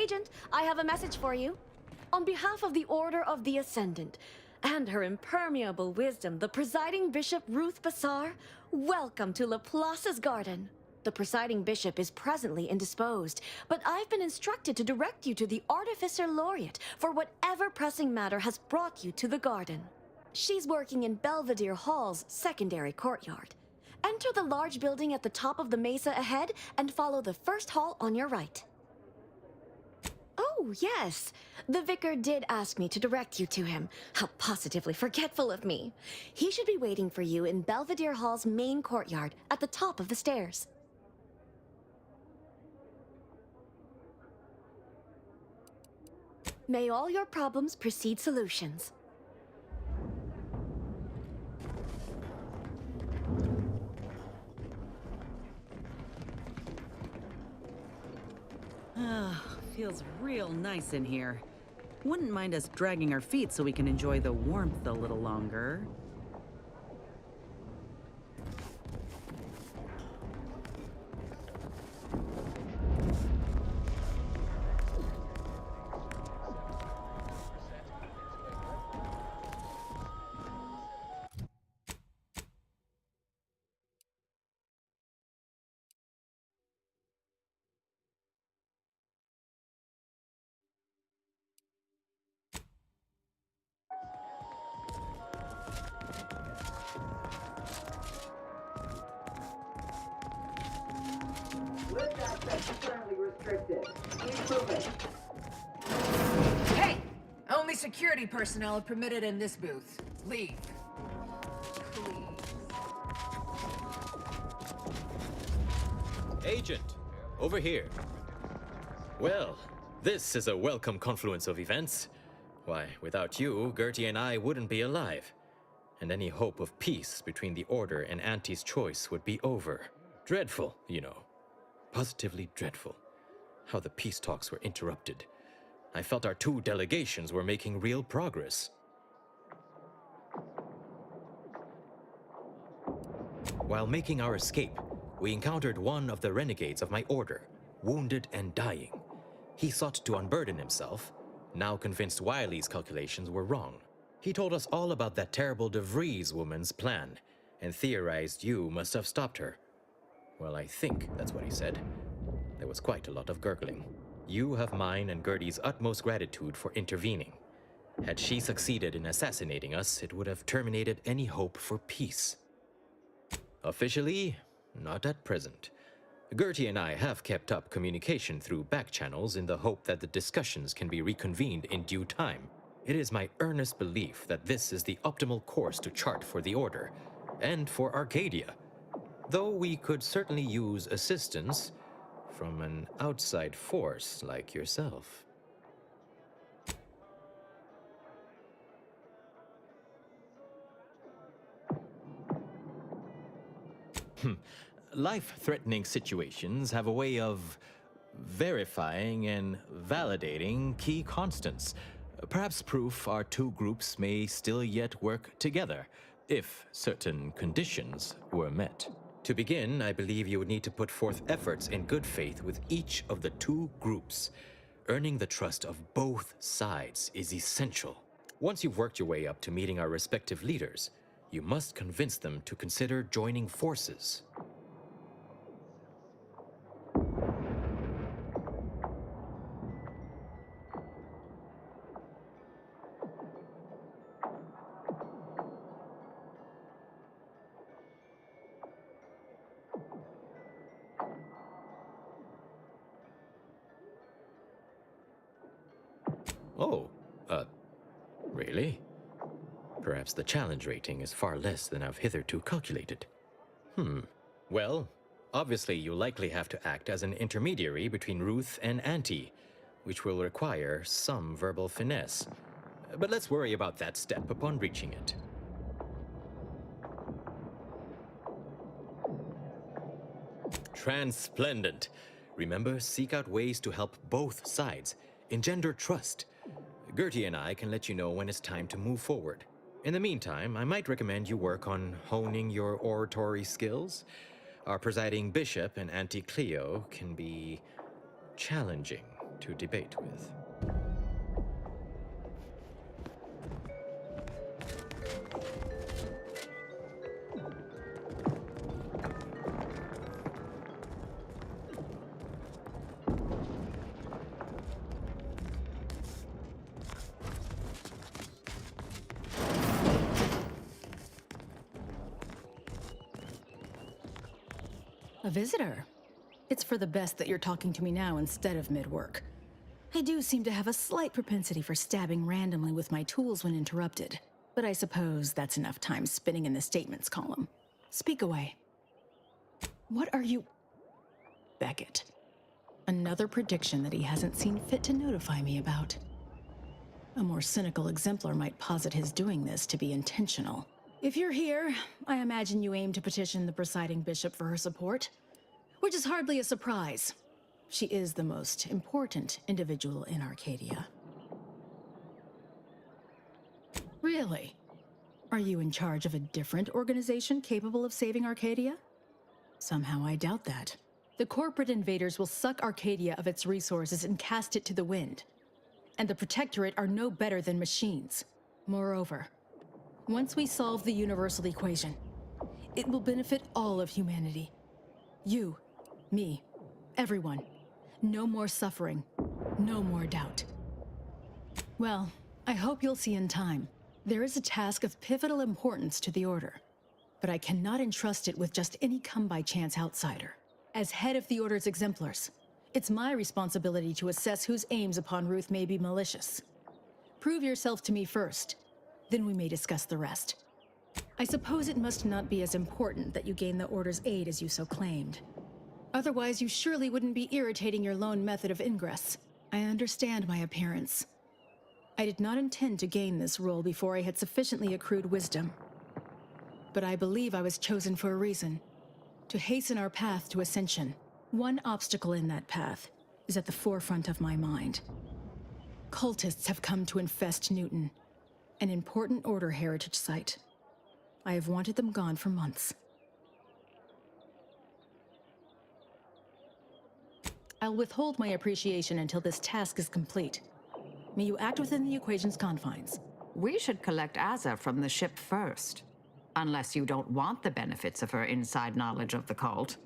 Agent, I have a message for you. On behalf of the Order of the Ascendant, and her impermeable wisdom, the presiding bishop Ruth Bassar, welcome to Laplace's garden. The presiding bishop is presently indisposed, but I've been instructed to direct you to the Artificer Laureate for whatever pressing matter has brought you to the garden. She's working in Belvedere Hall's secondary courtyard. Enter the large building at the top of the mesa ahead and follow the first hall on your right. Oh, yes. The vicar did ask me to direct you to him. How positively forgetful of me. He should be waiting for you in Belvedere Hall's main courtyard at the top of the stairs. May all your problems precede solutions. Feels real nice in here. Wouldn't mind us dragging our feet so we can enjoy the warmth a little longer. Lift access is currently restricted. Keep moving. Hey! Only security personnel are permitted in this booth. Leave. Please. Agent, over here. Well, this is a welcome confluence of events. Why, without you, Gertie and I wouldn't be alive. And any hope of peace between the Order and Auntie's choice would be over. Dreadful, you know. Positively dreadful. How the peace talks were interrupted. I felt our two delegations were making real progress. While making our escape, we encountered one of the renegades of my order, wounded and dying. He sought to unburden himself, now convinced Wiley's calculations were wrong. He told us all about that terrible DeVries woman's plan, and theorized you must have stopped her. Well, I think that's what he said. There was quite a lot of gurgling. You have mine and Gertie's utmost gratitude for intervening. Had she succeeded in assassinating us, it would have terminated any hope for peace. Officially, not at present. Gertie and I have kept up communication through back channels in the hope that the discussions can be reconvened in due time. It is my earnest belief that this is the optimal course to chart for the Order, and for Arcadia. Though we could certainly use assistance from an outside force like yourself. Life-threatening situations have a way of verifying and validating key constants. Perhaps proof our two groups may still yet work together, if certain conditions were met. To begin, I believe you would need to put forth efforts in good faith with each of the two groups. Earning the trust of both sides is essential. Once you've worked your way up to meeting our respective leaders, you must convince them to consider joining forces. Oh, really? Perhaps the challenge rating is far less than I've hitherto calculated. Well, obviously you'll likely have to act as an intermediary between Ruth and Auntie, which will require some verbal finesse. But let's worry about that step upon reaching it. Transplendent. Remember, seek out ways to help both sides. Engender trust. Gertie and I can let you know when it's time to move forward. In the meantime, I might recommend you work on honing your oratory skills. Our presiding bishop and Auntie Cleo can be challenging. to debate with. A visitor? It's for the best that you're talking to me now instead of mid-work. I do seem to have a slight propensity for stabbing randomly with my tools when interrupted, but I suppose that's enough time spinning in the statements column. Speak away. What are you... Beckett. Another prediction that he hasn't seen fit to notify me about. A more cynical exemplar might posit his doing this to be intentional. If you're here, I imagine you aim to petition the presiding bishop for her support, which is hardly a surprise. She is the most important individual in Arcadia. Really? Are you in charge of a different organization capable of saving Arcadia? Somehow I doubt that. The corporate invaders will suck Arcadia of its resources and cast it to the wind. And the Protectorate are no better than machines. Moreover, once we solve the universal equation, it will benefit all of humanity. You, me, everyone. No more suffering, no more doubt. Well, I hope you'll see in time. There is a task of pivotal importance to the Order, but I cannot entrust it with just any come-by-chance outsider. As head of the Order's exemplars, it's my responsibility to assess whose aims upon Ruth may be malicious. Prove yourself to me first. Then we may discuss the rest. I suppose it must not be as important that you gain the Order's aid as you so claimed. Otherwise, you surely wouldn't be irritating your lone method of ingress. I understand my appearance. I did not intend to gain this role before I had sufficiently accrued wisdom. But I believe I was chosen for a reason. To hasten our path to ascension. One obstacle in that path is at the forefront of my mind. Cultists have come to infest Newton, an important Order heritage site. I have wanted them gone for months. I'll withhold my appreciation until this task is complete. May you act within the equation's confines. We should collect Azza from the ship first. Unless you don't want the benefits of her inside knowledge of the cult.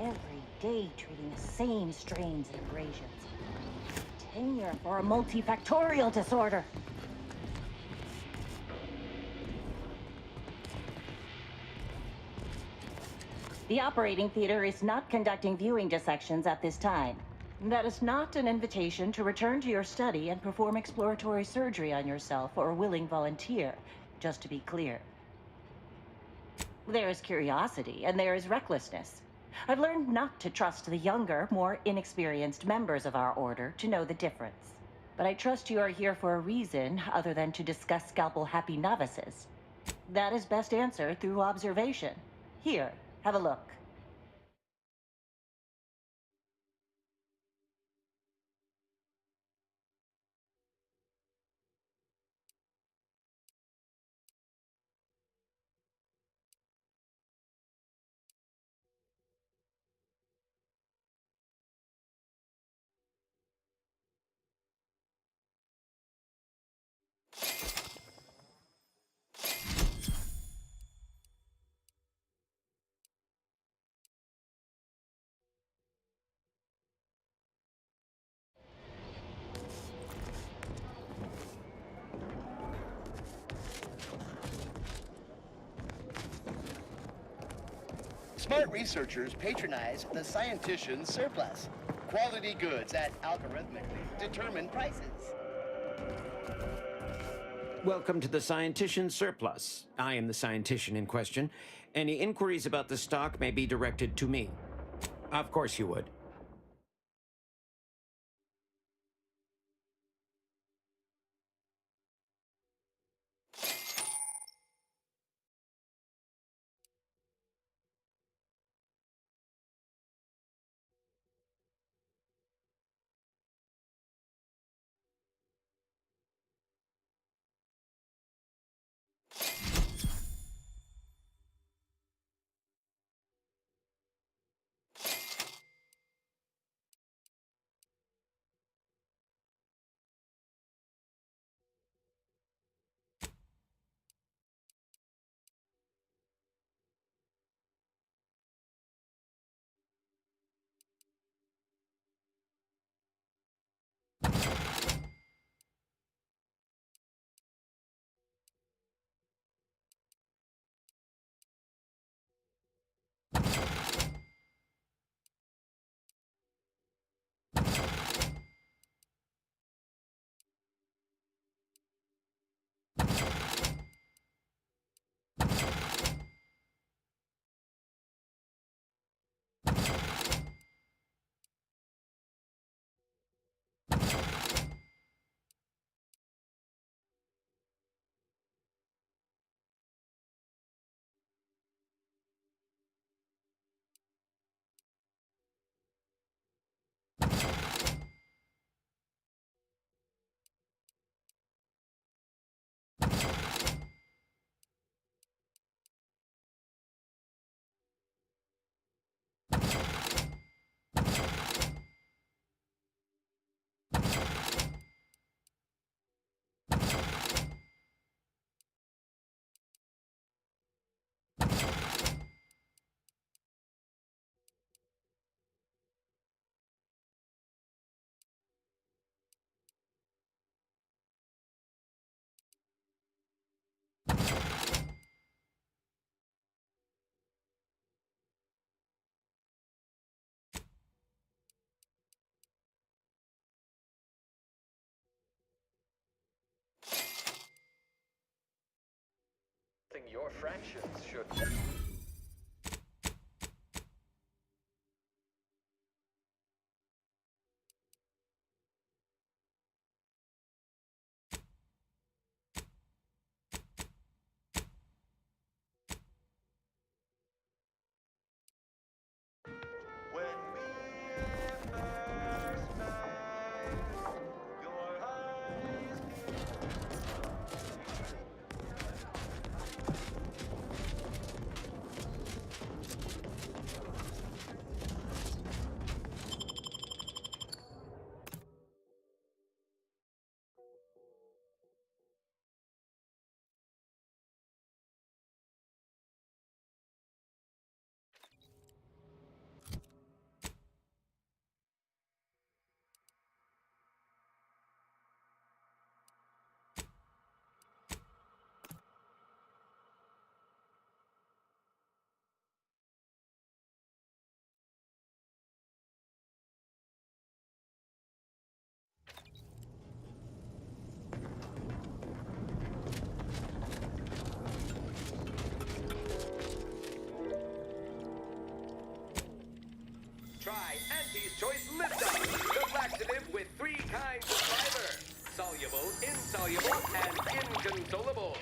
Every day treating the same strains and abrasions. Tenure for a multifactorial disorder. The operating theater is not conducting viewing dissections at this time. That is not an invitation to return to your study and perform exploratory surgery on yourself or a willing volunteer, just to be clear. There is curiosity and there is recklessness. I've learned not to trust the younger, more inexperienced members of our order to know the difference. But I trust you are here for a reason other than to discuss scalpel-happy novices. That is best answered through observation. Here, have a look. Smart researchers patronize the scientician's surplus. Quality goods at algorithmically determined prices. Welcome to the Scientician's Surplus. I am the scientician in question. Any inquiries about the stock may be directed to me. Of course you would. Your fractions should... Try Auntie's Choice Liftoff, the laxative with 3 kinds of fiber. Soluble, insoluble, and inconsolable.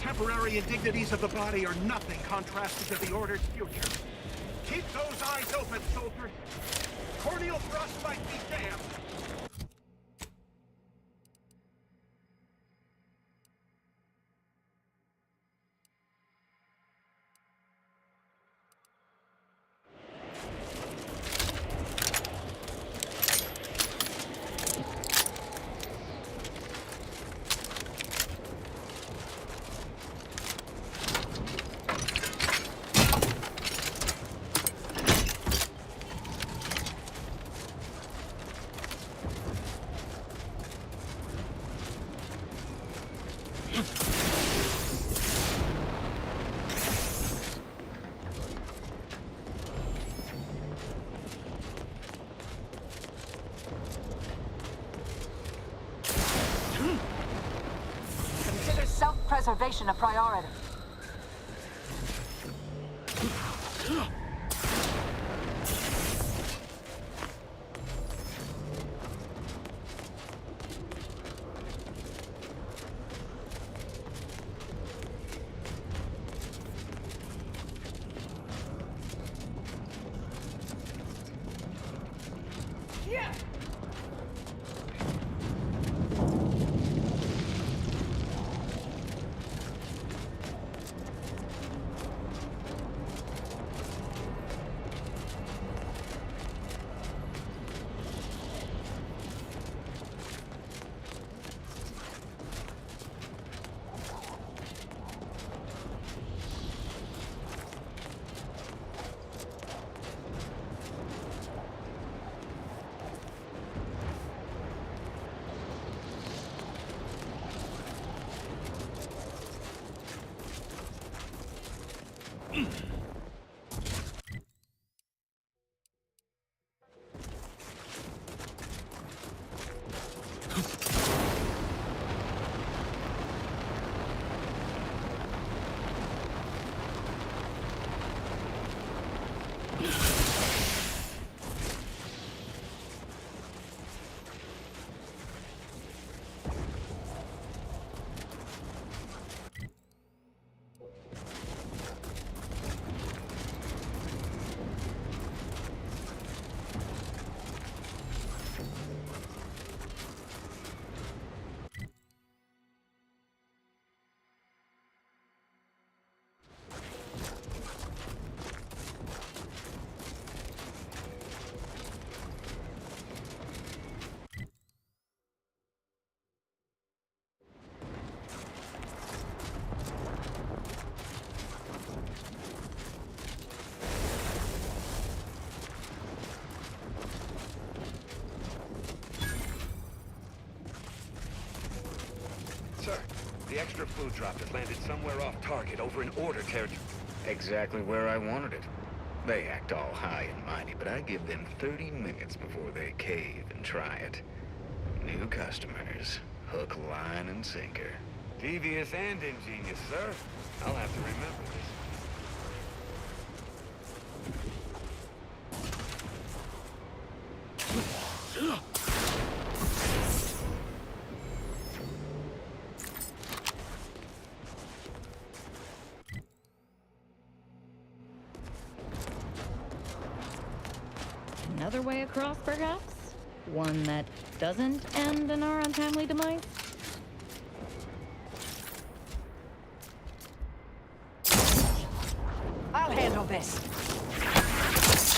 temporary indignities of the body are nothing contrasted to the Order's future. Keep those eyes open, soldiers. Corneal thrust might be damned. Consider self-preservation a priority. Sir, the extra food drop has landed somewhere off target over in Order territory. Exactly where I wanted it. They act all high and mighty, but I give them 30 minutes before they cave and try it. New customers. Hook, line, and sinker. Devious and ingenious, sir. I'll have to remember this. Another way across, perhaps? One that doesn't end in our untimely demise? I'll handle this.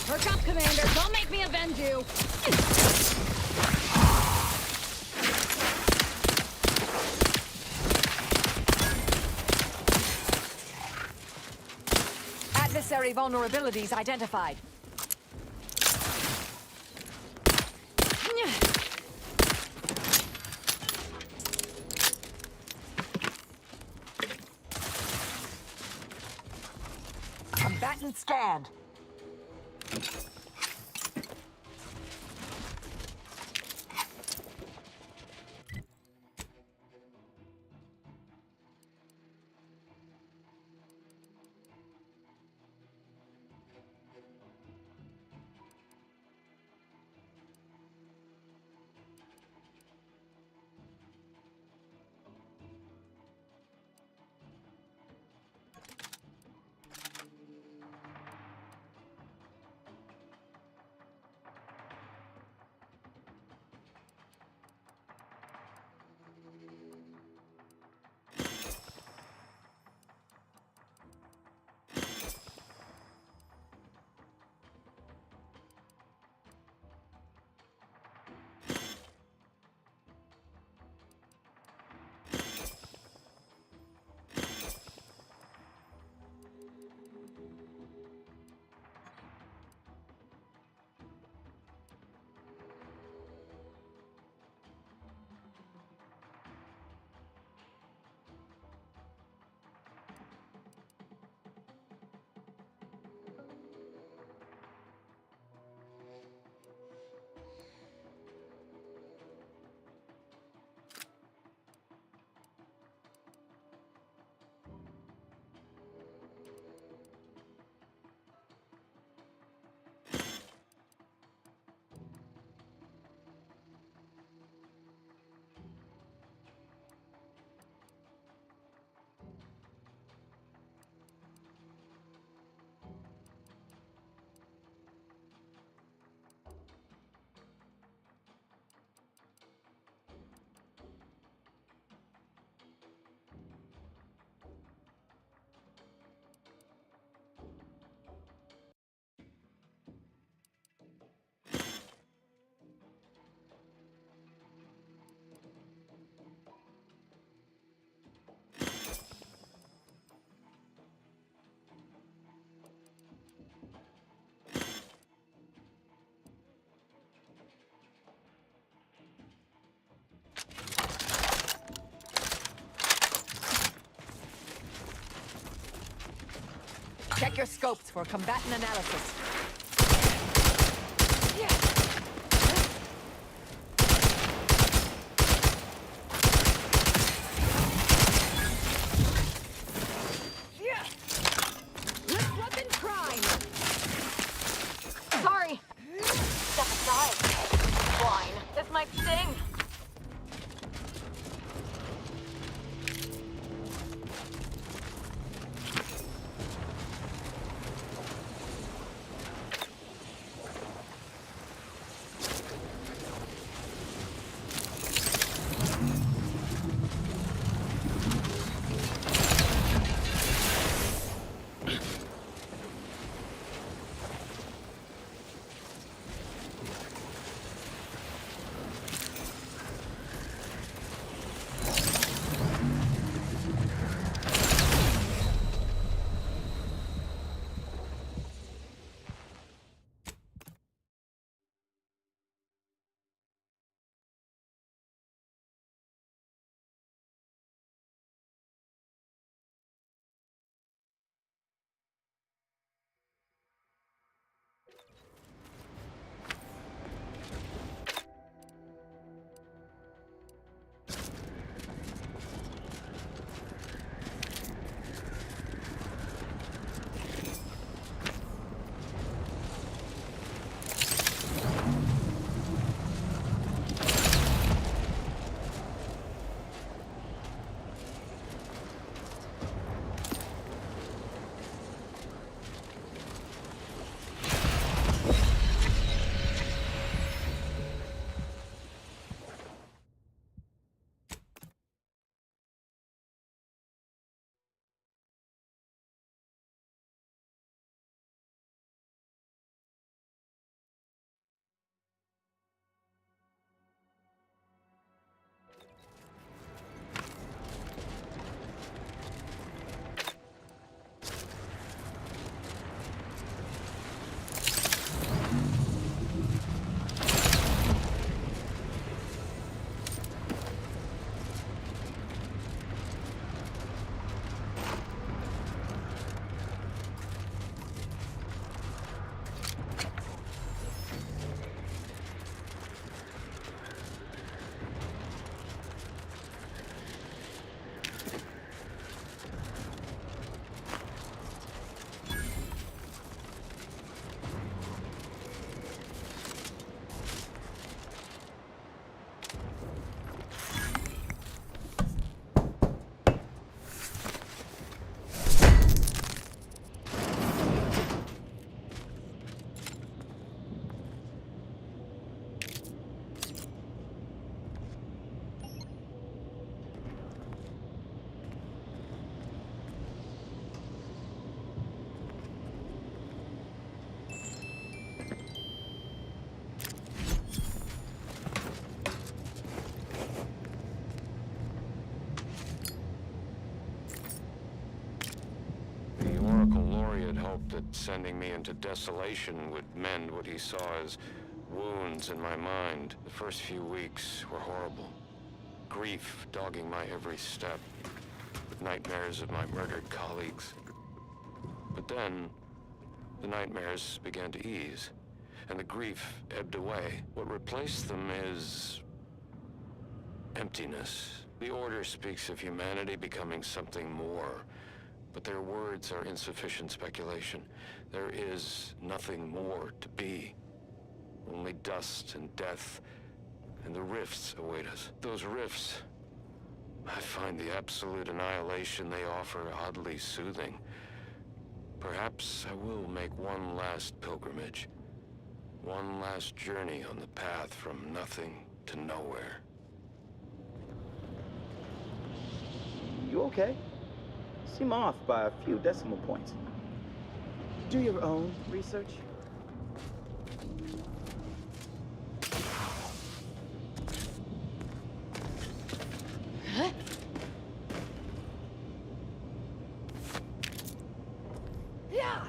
Perk up, Commander! Don't make me avenge you! Adversary vulnerabilities identified. Combatant scanned. Check your scopes for combatant analysis. Weapon crime! Sorry! Step aside. Swine. This might sting. Had hoped that sending me into desolation would mend what he saw as wounds in my mind. The first few weeks were horrible. Grief dogging my every step, with nightmares of my murdered colleagues. But then, the nightmares began to ease, and the grief ebbed away. What replaced them is emptiness. The Order speaks of humanity becoming something more. But their words are insufficient speculation. There is nothing more to be. Only dust and death, and the rifts await us. Those rifts, I find the absolute annihilation they offer oddly soothing. Perhaps I will make one last pilgrimage. One last journey on the path from nothing to nowhere. You okay? Seem off by a few decimal points. Do your own research. Huh? Yeah.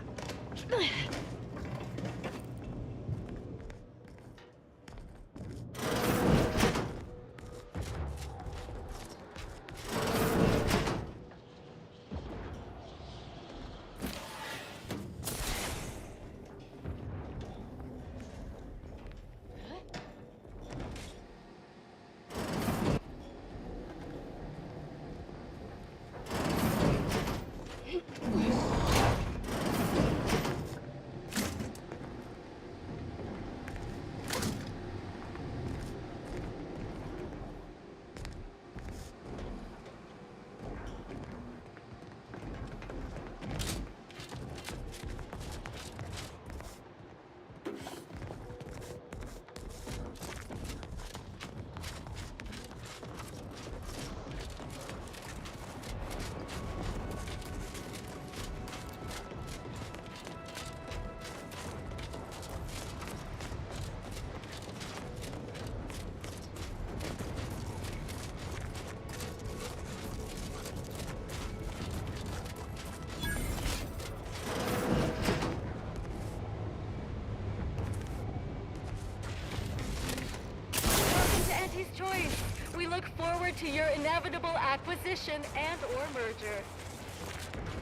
forward to your inevitable acquisition and or merger.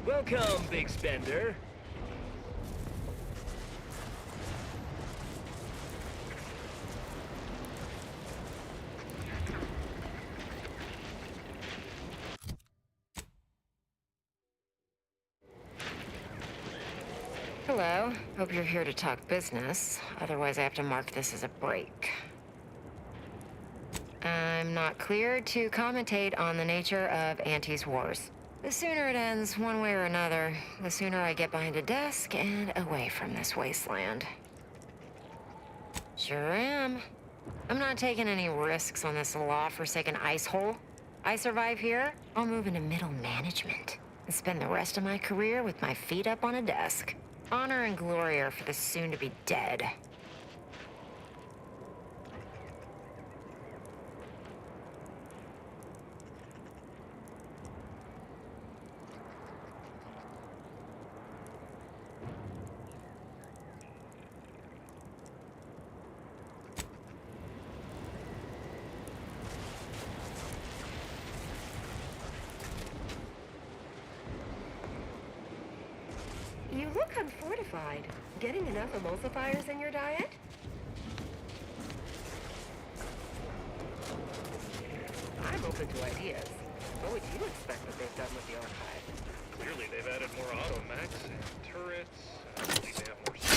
Welcome, big spender. Hello. Hope you're here to talk business. Otherwise, I have to mark this as a break. I'm not cleared to commentate on the nature of Auntie's wars. The sooner it ends, one way or another, the sooner I get behind a desk and away from this wasteland. Sure am. I'm not taking any risks on this law-forsaken ice hole. I survive here, I'll move into middle management and spend the rest of my career with my feet up on a desk. Honor and glory are for the soon-to-be dead. You look unfortified. Getting enough emulsifiers in your diet? I'm open to ideas. What would you expect that they've done with the archive? Clearly they've added more automechs and turrets. I believe they have more the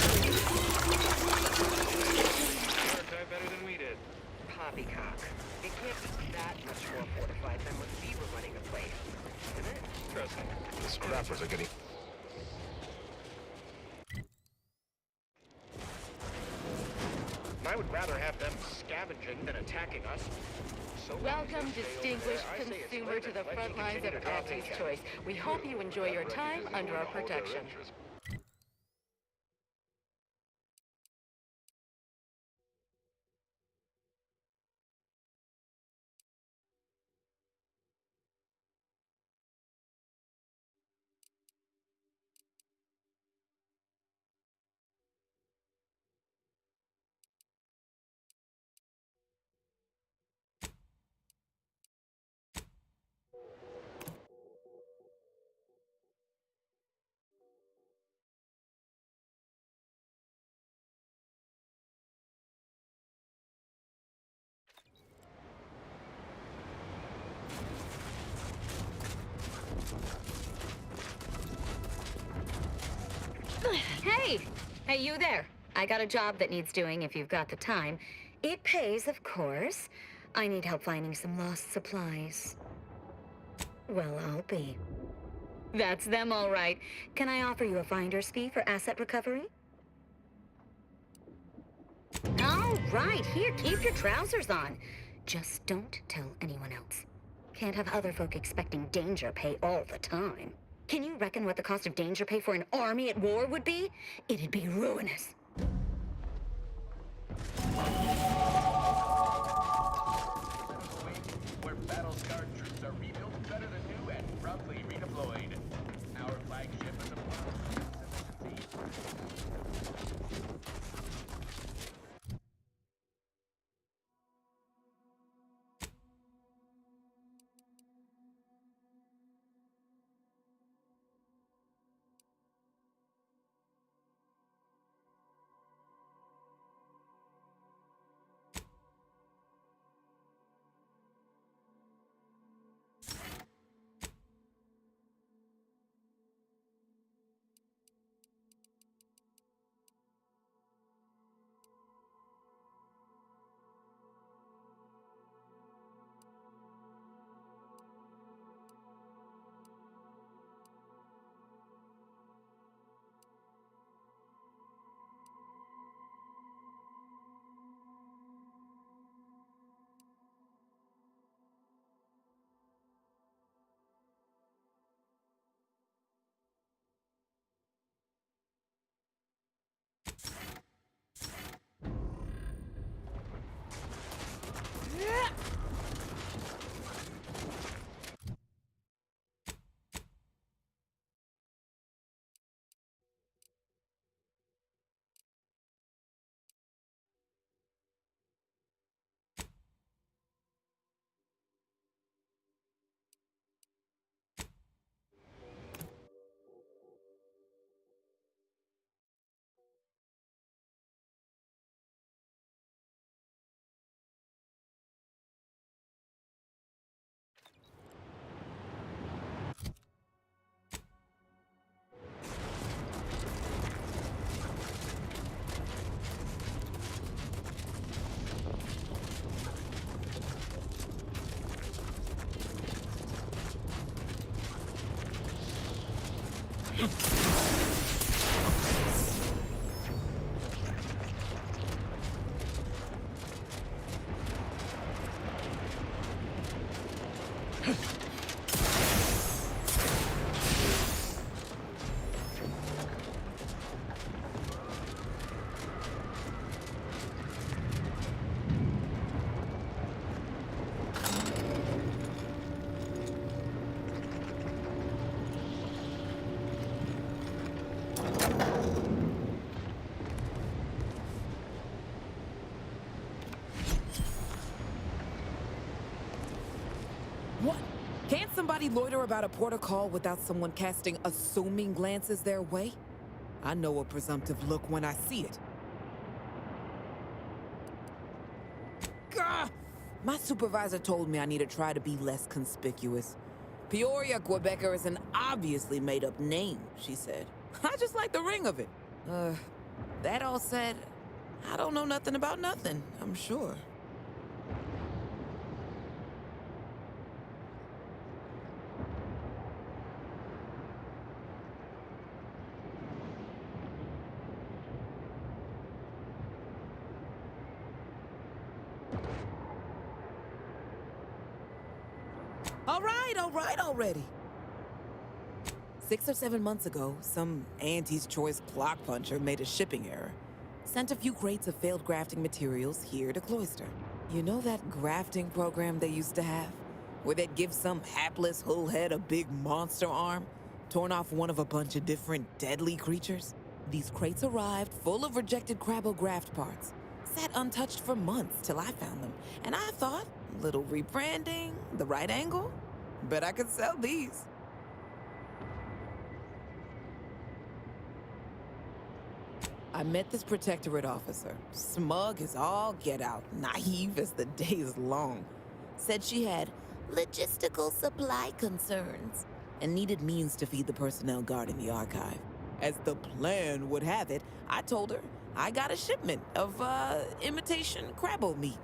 archive better than we did. Poppycock. It can't be that much more fortified than when we were running the place, isn't it? Trust me. The scrappers are getting... I would rather have them scavenging than attacking us. So Welcome, distinguished consumer, to the front lines of Auntie's Choice. We hope you enjoy your time under our protection. Hey! Hey, you there. I got a job that needs doing if you've got the time. It pays, of course. I need help finding some lost supplies. Well, I'll be. That's them, all right. Can I offer you a finder's fee for asset recovery? All right, here, keep your trousers on. Just don't tell anyone else. Can't have other folk expecting danger pay all the time. Can you reckon what the cost of danger pay for an army at war would be? It'd be ruinous. Where battle-scarred troops are rebuilt better than new and promptly redeployed. Our flagship is a What? Can't somebody loiter about a protocol without someone casting assuming glances their way? I know a presumptive look when I see it. Gah! My supervisor told me I need to try to be less conspicuous. Peoria, Quebecer is an obviously made-up name, she said. I just like the ring of it. That all said, I don't know nothing about nothing, I'm sure. All right already. 6 or 7 months ago, some Auntie's Choice clock puncher made a shipping error. Sent a few crates of failed grafting materials here to Cloister. You know that grafting program they used to have? Where they'd give some hapless hullhead a big monster arm, torn off one of a bunch of different deadly creatures? These crates arrived full of rejected Crabbo graft parts. Sat untouched for months till I found them, and I thought, little rebranding, the right angle? Bet I could sell these. I met this protectorate officer, smug as all get out, naive as the day is long. Said she had logistical supply concerns and needed means to feed the personnel guarding the archive. As the plan would have it, I told her I got a shipment of, imitation Crabbo meat.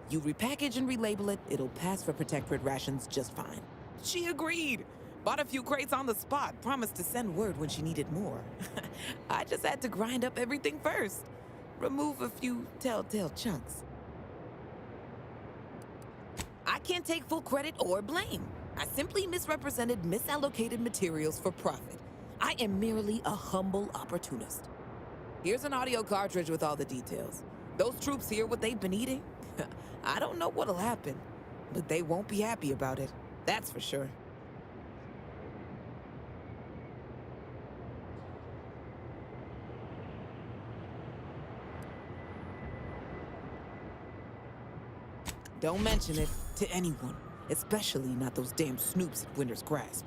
You repackage and relabel it, it'll pass for protectorate rations just fine. She agreed. Bought a few crates on the spot, promised to send word when she needed more. I just had to grind up everything first. Remove a few telltale chunks. I can't take full credit or blame. I simply misrepresented misallocated materials for profit. I am merely a humble opportunist. Here's an audio cartridge with all the details. Those troops hear what they've been eating? I don't know what'll happen, but they won't be happy about it. That's for sure. Don't mention it to anyone, especially not those damn snoops at Winter's Grasp.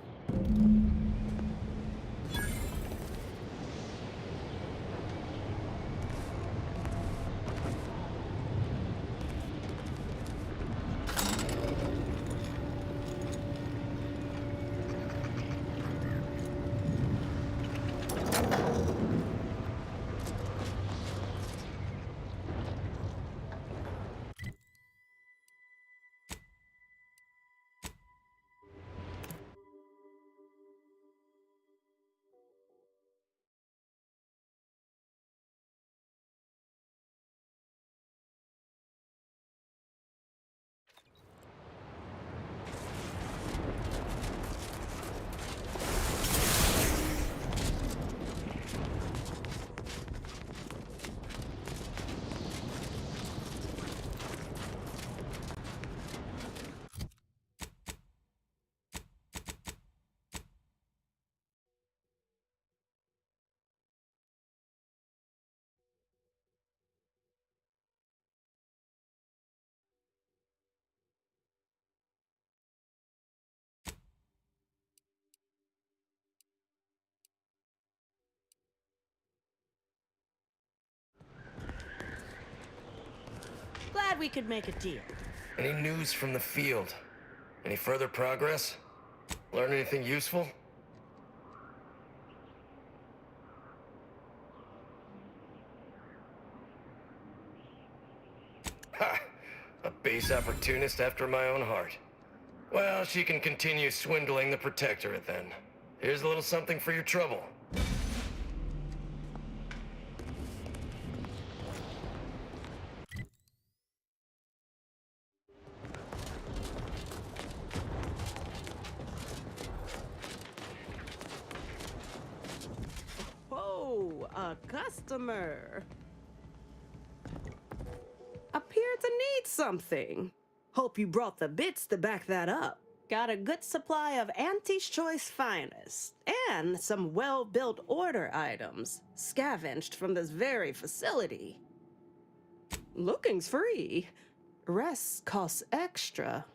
Glad we could make a deal. Any news from the field? Any further progress? Learn anything useful? Ha! A base opportunist after my own heart. Well, she can continue swindling the Protectorate then. Here's a little something for your trouble. Whoa, a customer. Appear to need something. Hope you brought the bits to back that up. Got a good supply of Auntie's Choice finest, and some well-built order items, scavenged from this very facility. Looking's free. Rest costs extra.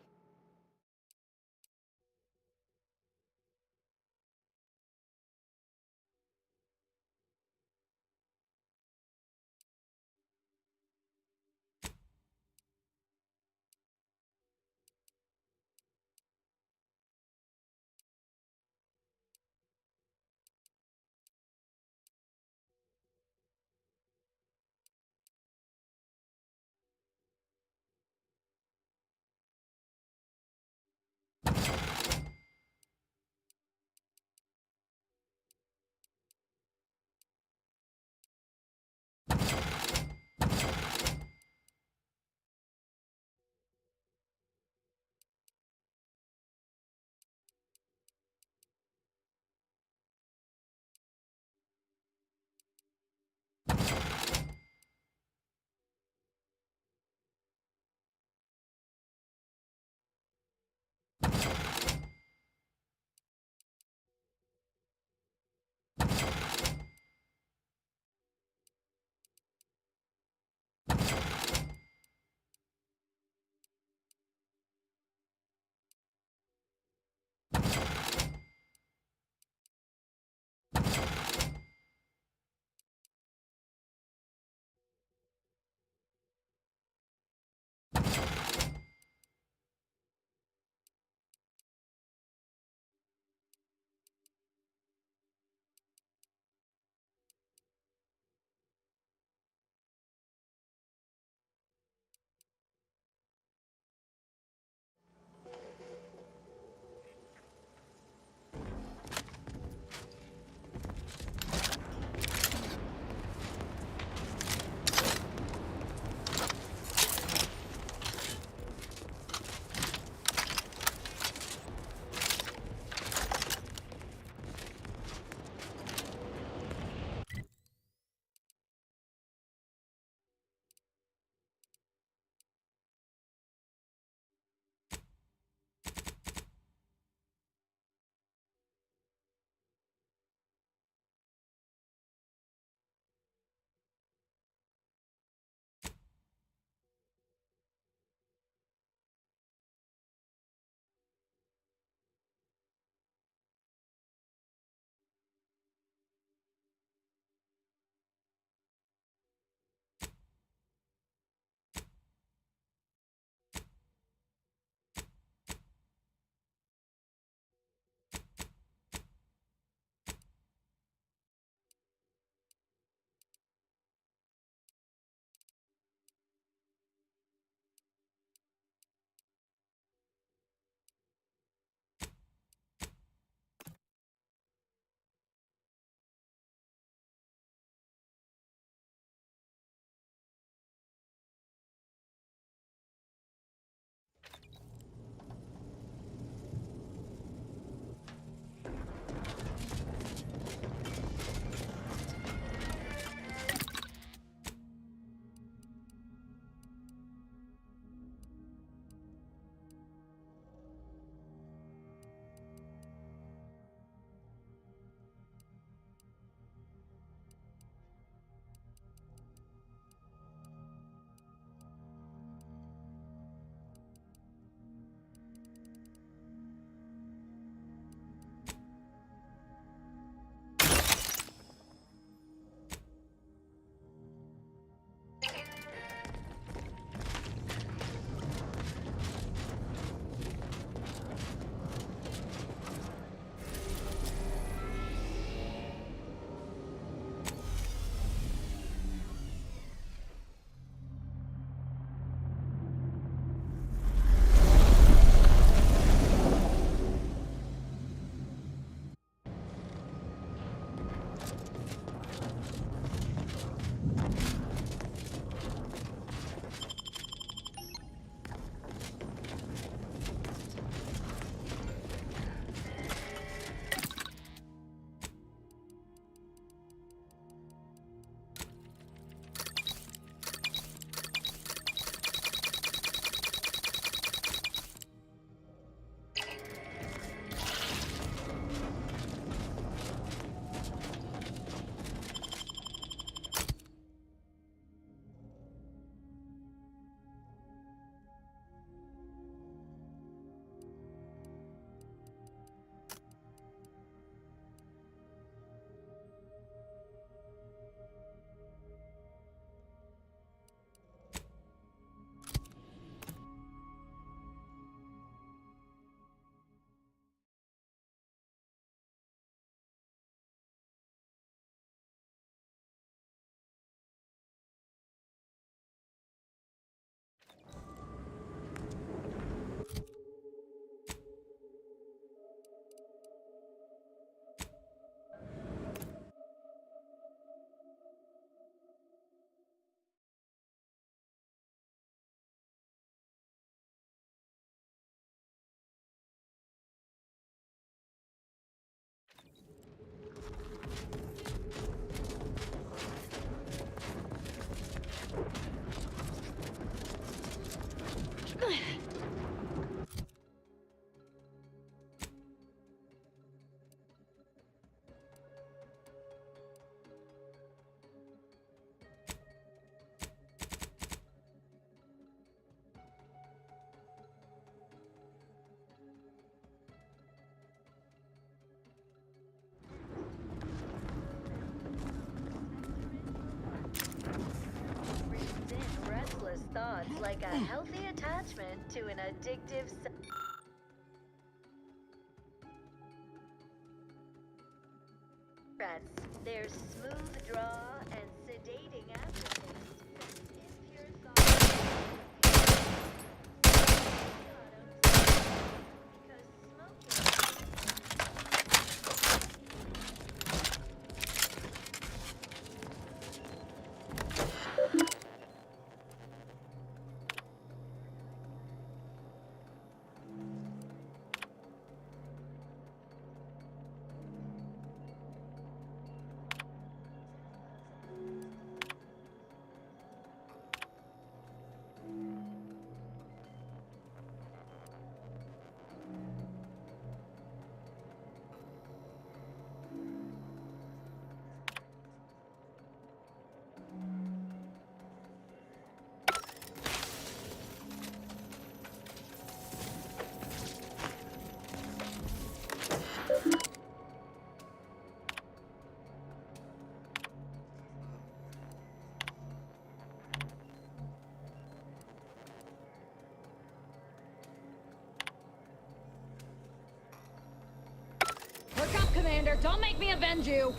like a healthy attachment to an addictive. Their smooth draw and sedating aftertaste. Impure thoughts. Look up, Commander. Don't make me avenge you.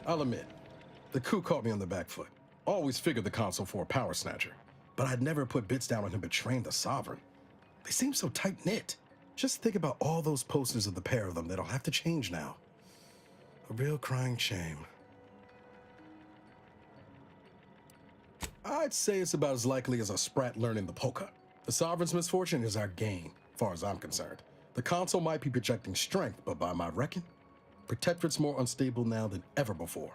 I'll admit, the coup caught me on the back foot. Always figured the console for a power snatcher, but I'd never put bits down on him betraying the Sovereign. They seem so tight-knit. Just think about all those posters of the pair of them that'll have to change now. A real crying shame. I'd say it's about as likely as a sprat learning the polka. The Sovereign's misfortune is our gain, as far as I'm concerned. The console might be projecting strength, but by my reckon, Protectorate's more unstable now than ever before.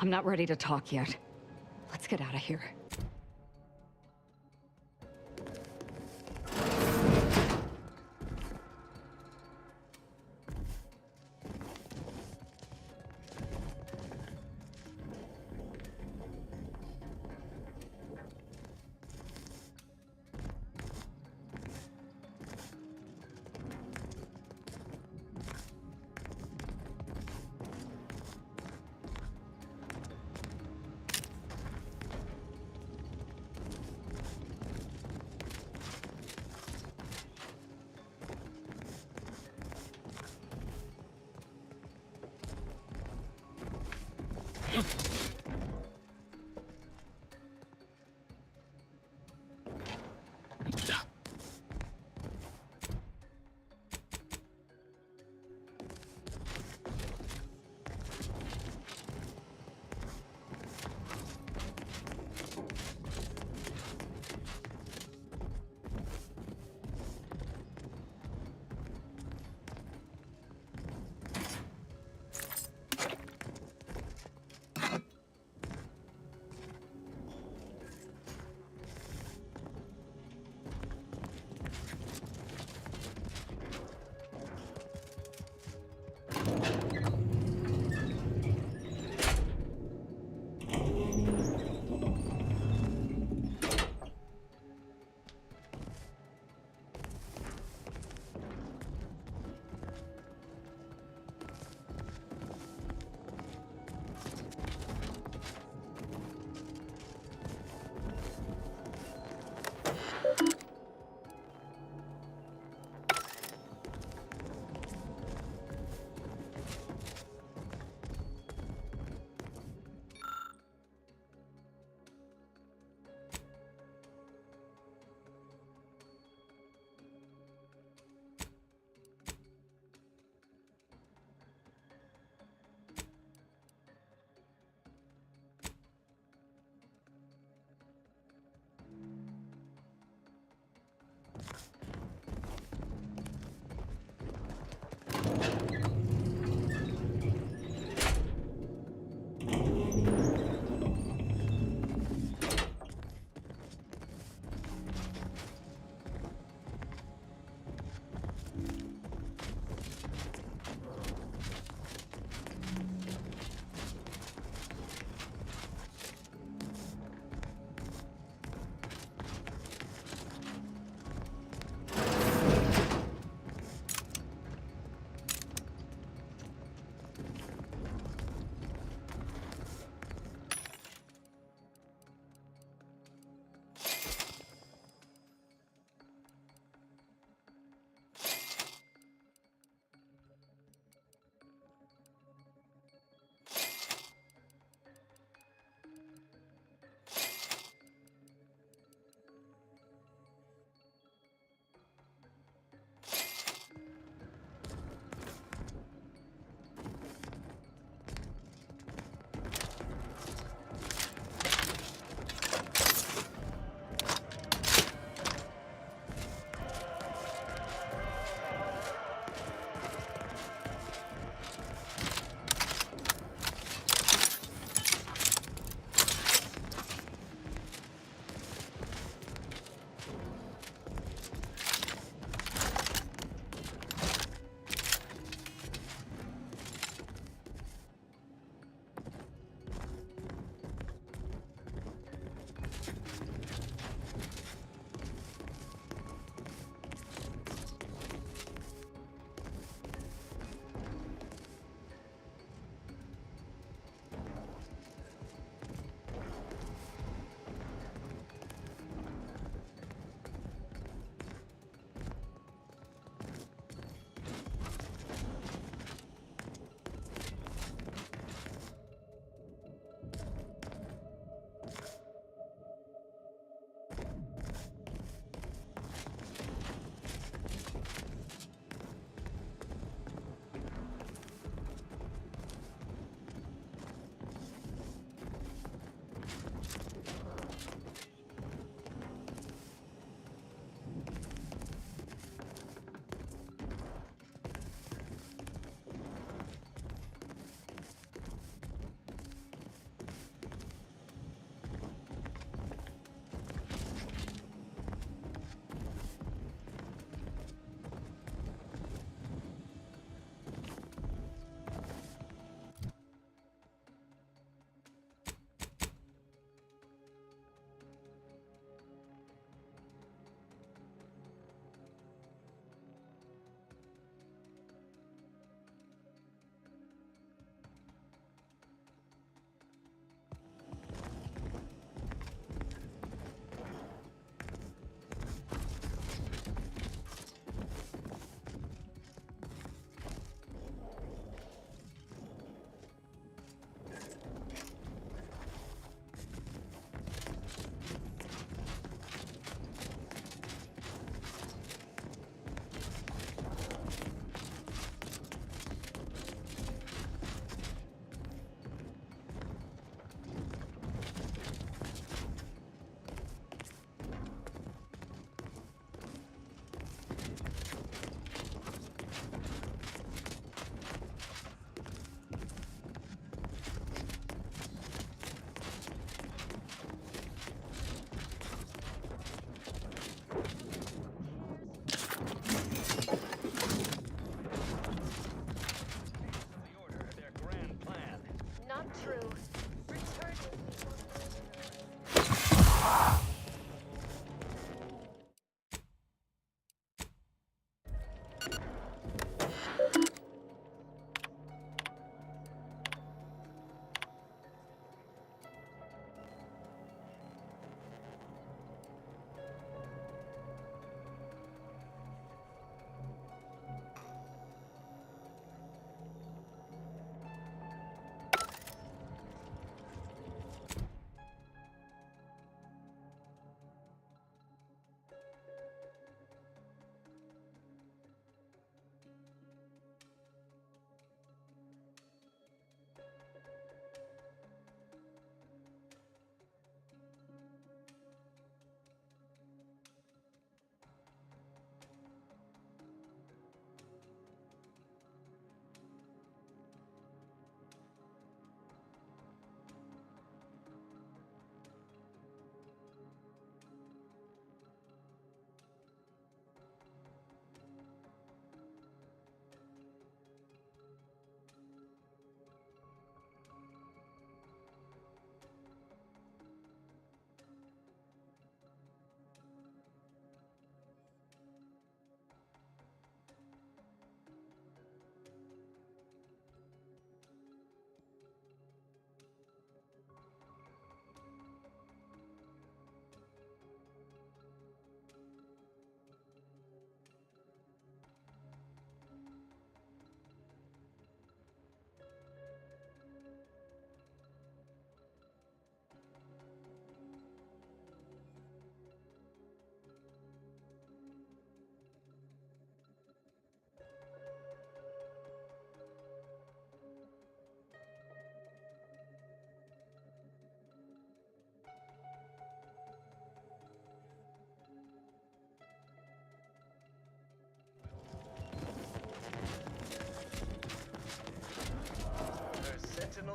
I'm not ready to talk yet. Let's get out of here.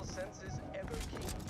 senses ever keen.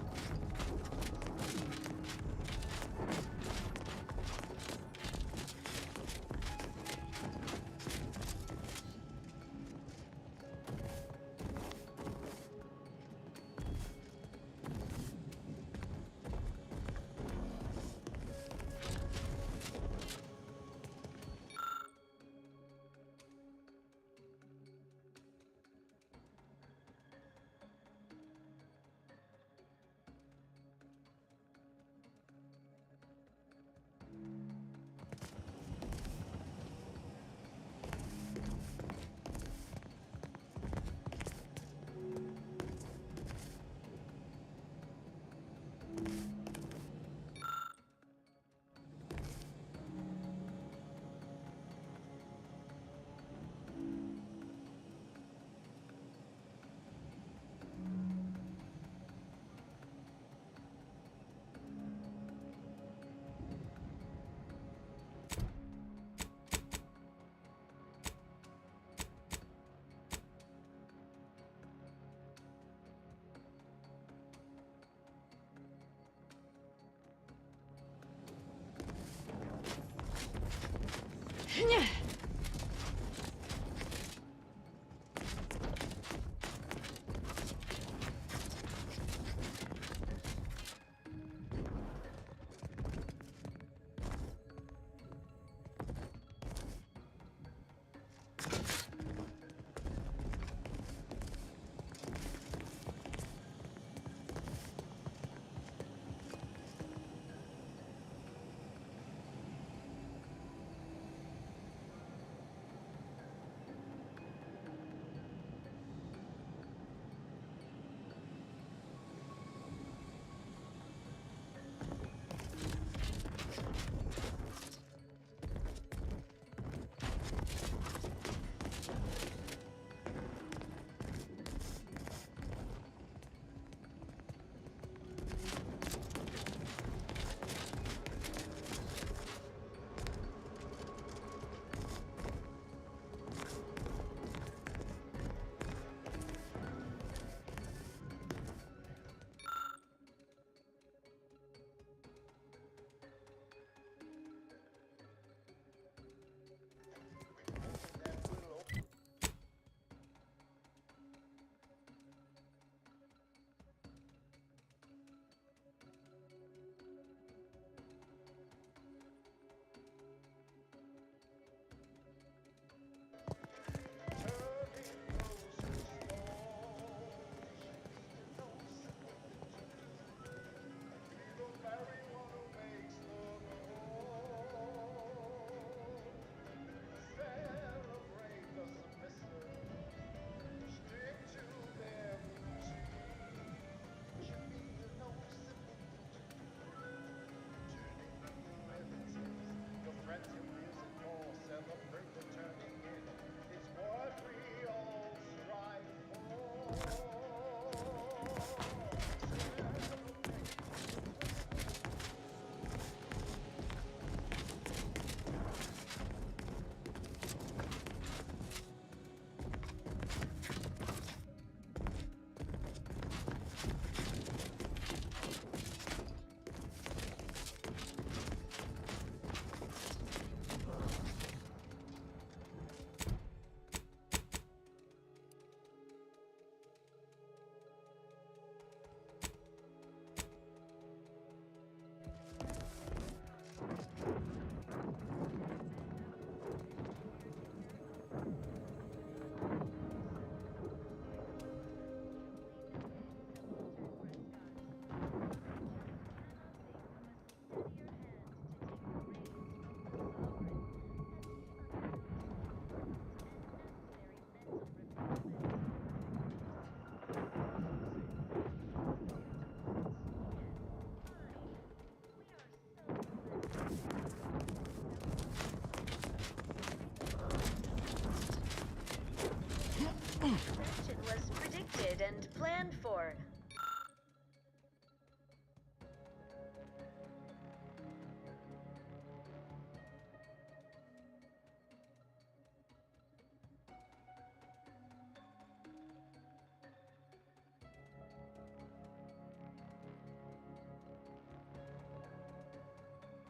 Ascension was predicted and planned for.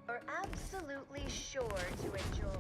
are absolutely sure to enjoy.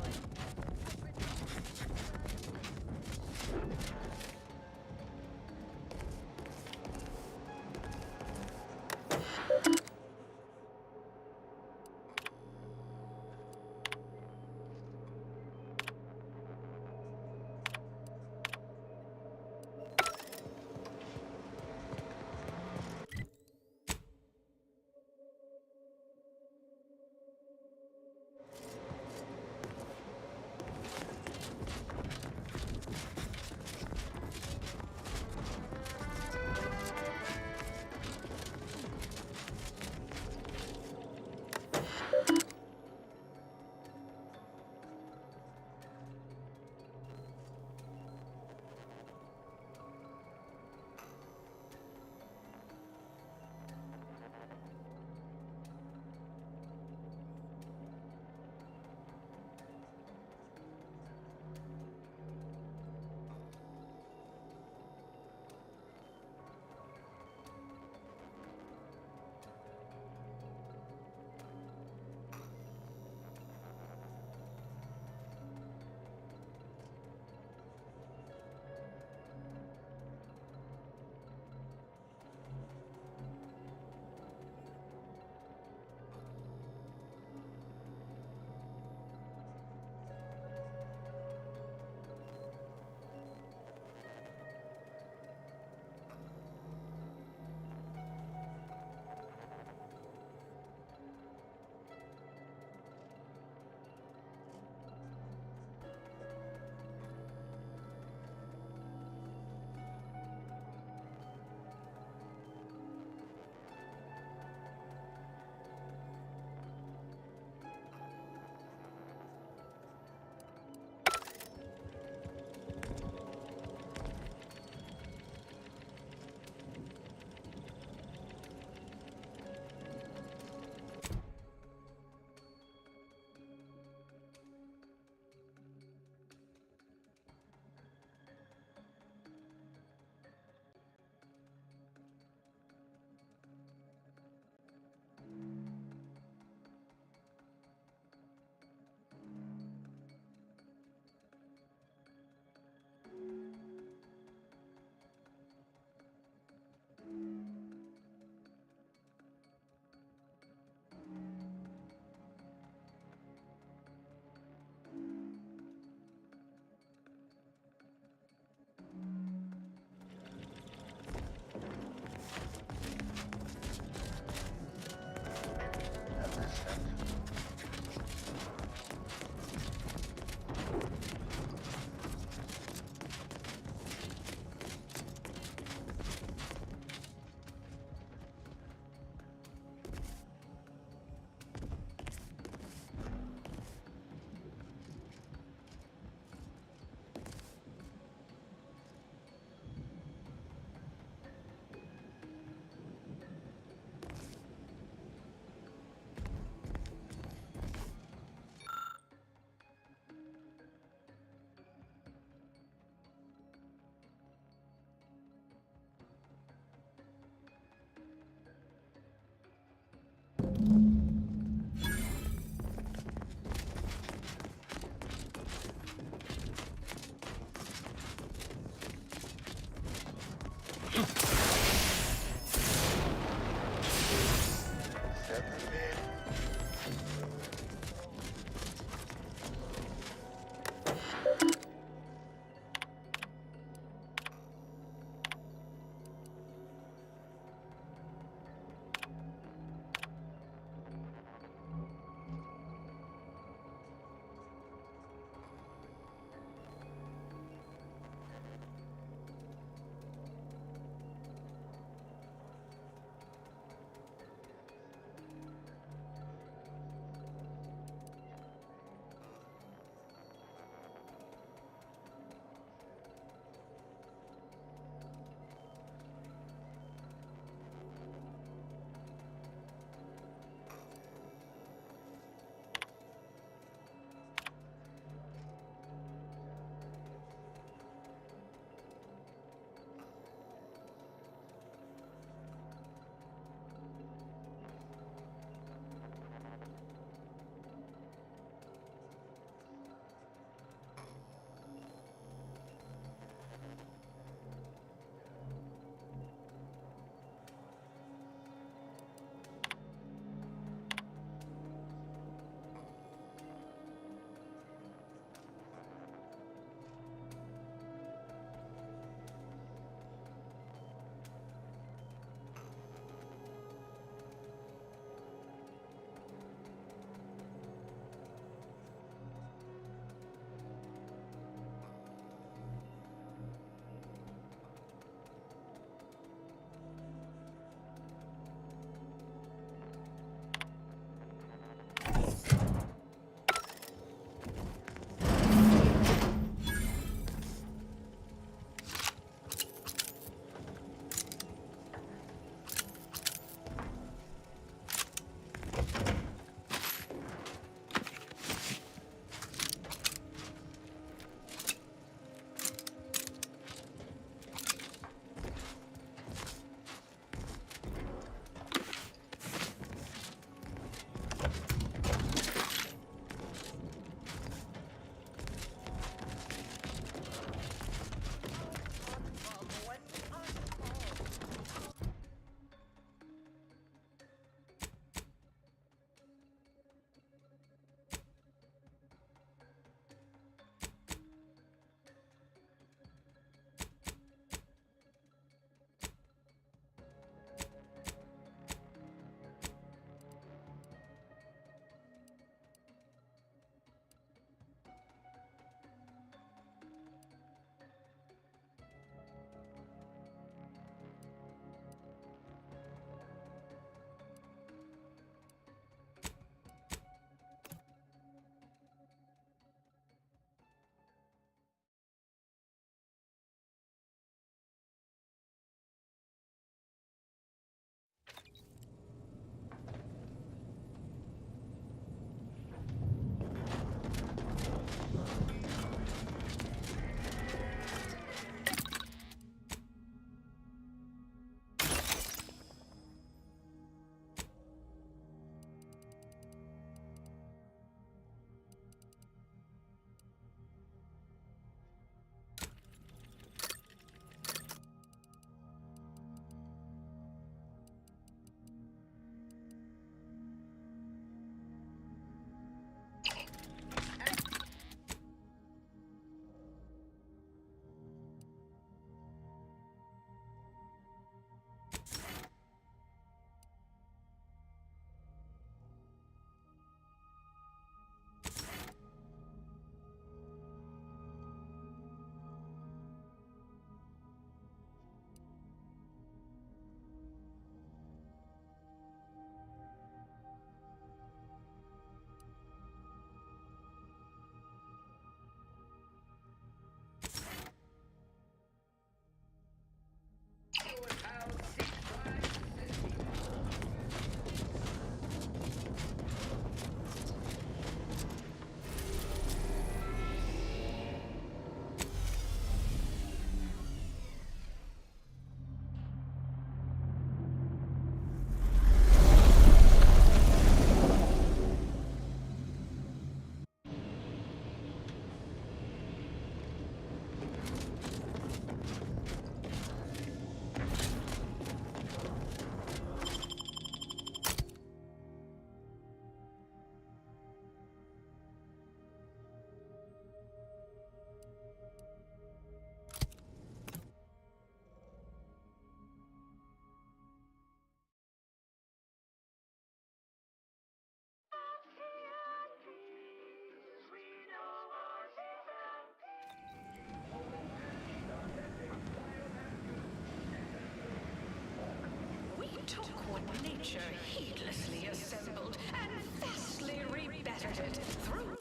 took what nature heedlessly assembled and vastly rebettered it through.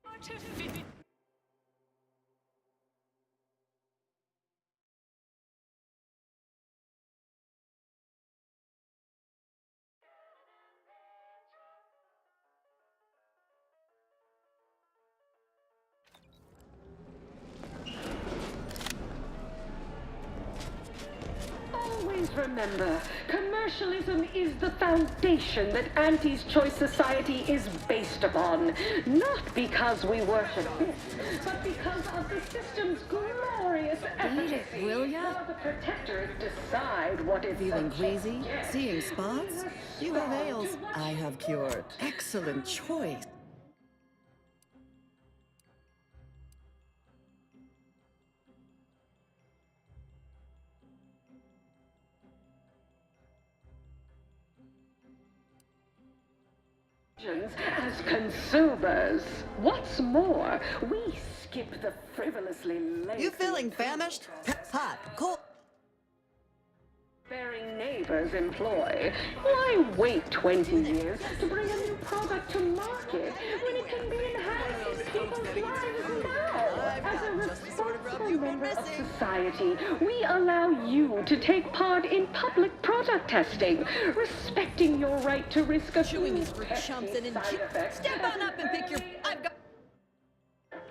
Artificial. Always remember, commercialism is the foundation that Auntie's Choice Society is based upon. Not because we worship it, but because of the system's glorious efficacy. Will ya? While the protectors decide what is Feeling queasy? Seeing spots? You have ails. I have cure. Excellent choice. as consumers. What's more, we skip the frivolously lengthy... You feeling famished? Hot, cold... ...bearing neighbors employ. Why wait 20 years to bring a new product to market when it can be enhancing people's lives now? As a responsible member of society, we allow you to take part in public product testing, respecting your right to risk a few chumps and side effects. Step on up and pick your... I've got...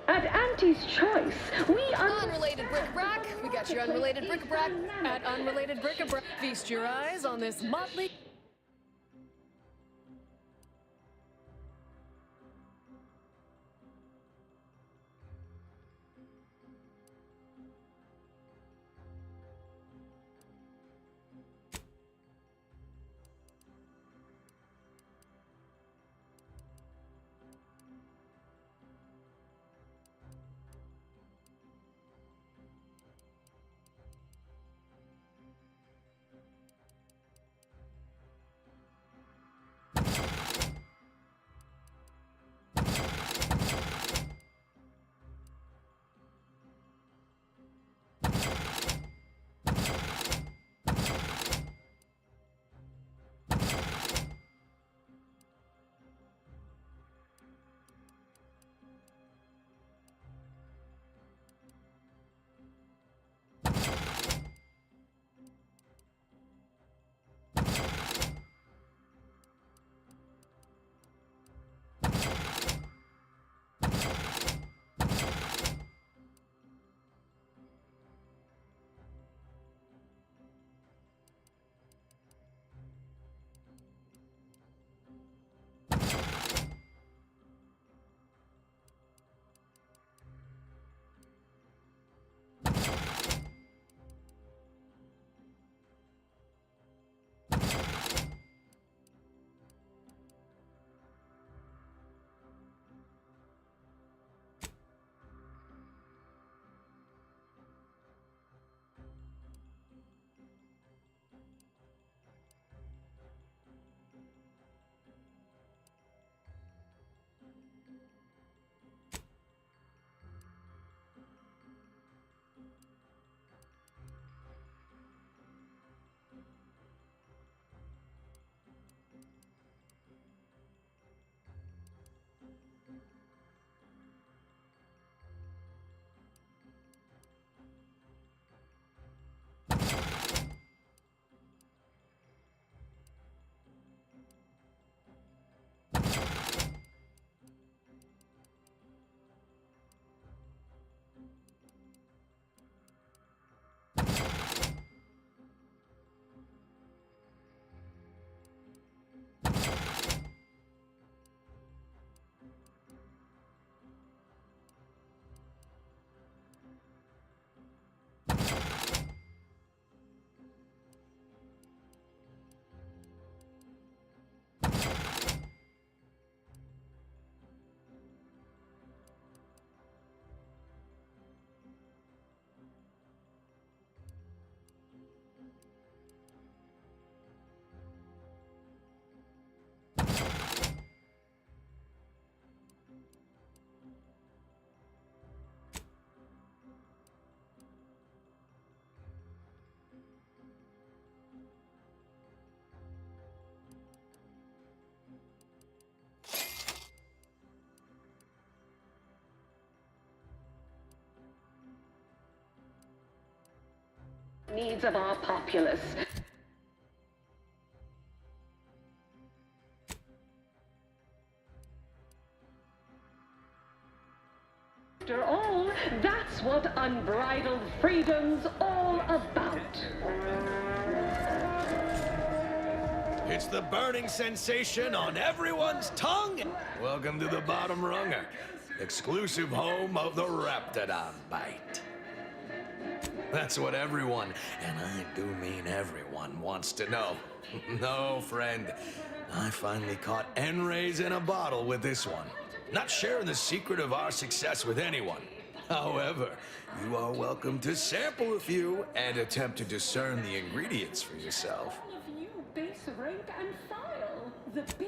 At Auntie's Choice, we Unrelated bric-a-brac. We got your unrelated bric-a-brac at Unrelated Bric-a-Brac. Feast your eyes on this motley... needs of our populace. After all, that's what unbridled freedom's all about. It's the burning sensation on everyone's tongue. Welcome to the Bottom Runger, exclusive home of the Raptidon Bite. That's what everyone, and I do mean everyone, wants to know. No, friend, I finally caught N-rays in a bottle with this one. Not sharing the secret of our success with anyone. However, you are welcome to sample a few and attempt to discern the ingredients for yourself.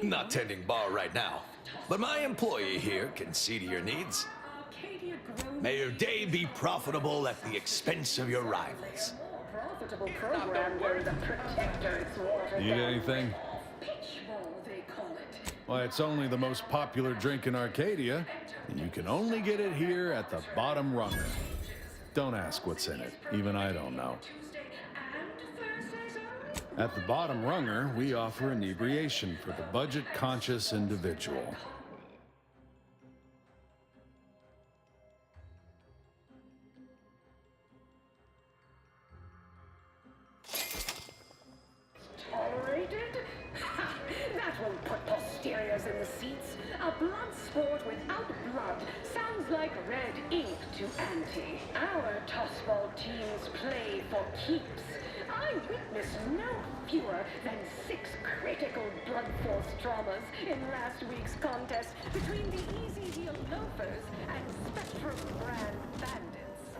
Not tending bar right now, but my employee here can see to your needs. May your day be profitable at the expense of your rivals. Need anything? Why, it's only the most popular drink in Arcadia, and you can only get it here at the Bottom Runger. Don't ask what's in it. Even I don't know. At the Bottom Runger, we offer inebriation for the budget-conscious individual. Tolerated? Ha! That won't put posteriors in the seats. A blood sport without blood sounds like red ink to Auntie. Our tossball teams play for keeps. I witnessed no fewer than 6 critical blood force traumas in last week's contest between the Easy Deal Loafers and Spectrum Brand Bandits.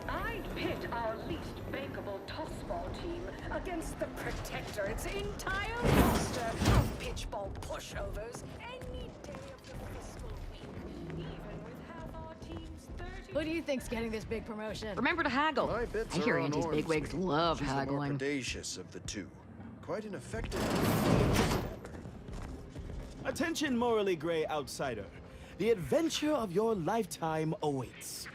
I'd pit our least bankable tossball team against the Protectorate's entire roster of pitchball pushovers any day of the fiscal week, even with half our team's 30... Who do you think's getting this big promotion? Remember to haggle. My bits I hear are on Auntie's Orm's bigwigs team. love She's haggling. the more predacious of the two. Quite an effective Attention, morally gray outsider. The adventure of your lifetime awaits.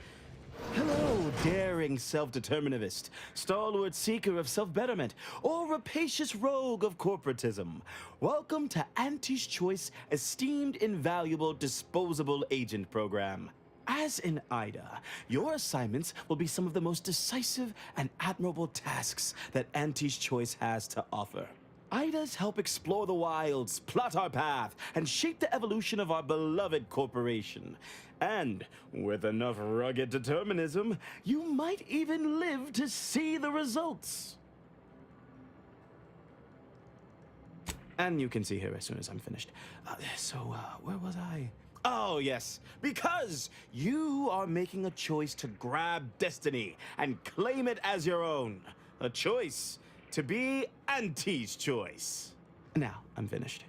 Hello, daring self-determinivist, stalwart seeker of self-betterment, or rapacious rogue of corporatism. Welcome to Auntie's Choice Esteemed Invaluable Disposable Agent Program. As in Ida, your assignments will be some of the most decisive and admirable tasks that Auntie's Choice has to offer. Idas help explore the wilds, plot our path, and shape the evolution of our beloved corporation. And with enough rugged determinism, you might even live to see the results. And you can see here as soon as I'm finished. Where was I? Oh, yes, because you are making a choice to grab destiny and claim it as your own. A choice to be Auntie's Choice. Now, I'm finished.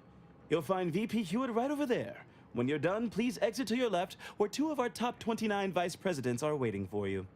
You'll find VP Hewitt right over there. When you're done, please exit to your left, where 2 of our top 29 vice presidents are waiting for you.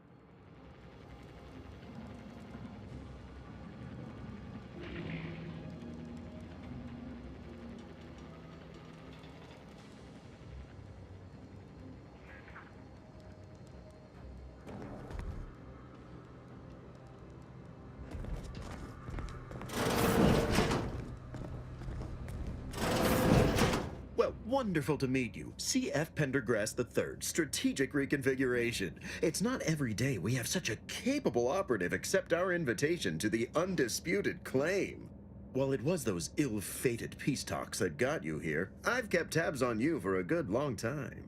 Wonderful to meet you. C.F. Pendergrass III, Strategic Reconfiguration. It's not every day we have such a capable operative accept our invitation to the undisputed claim. While it was those ill-fated peace talks that got you here, I've kept tabs on you for a good long time.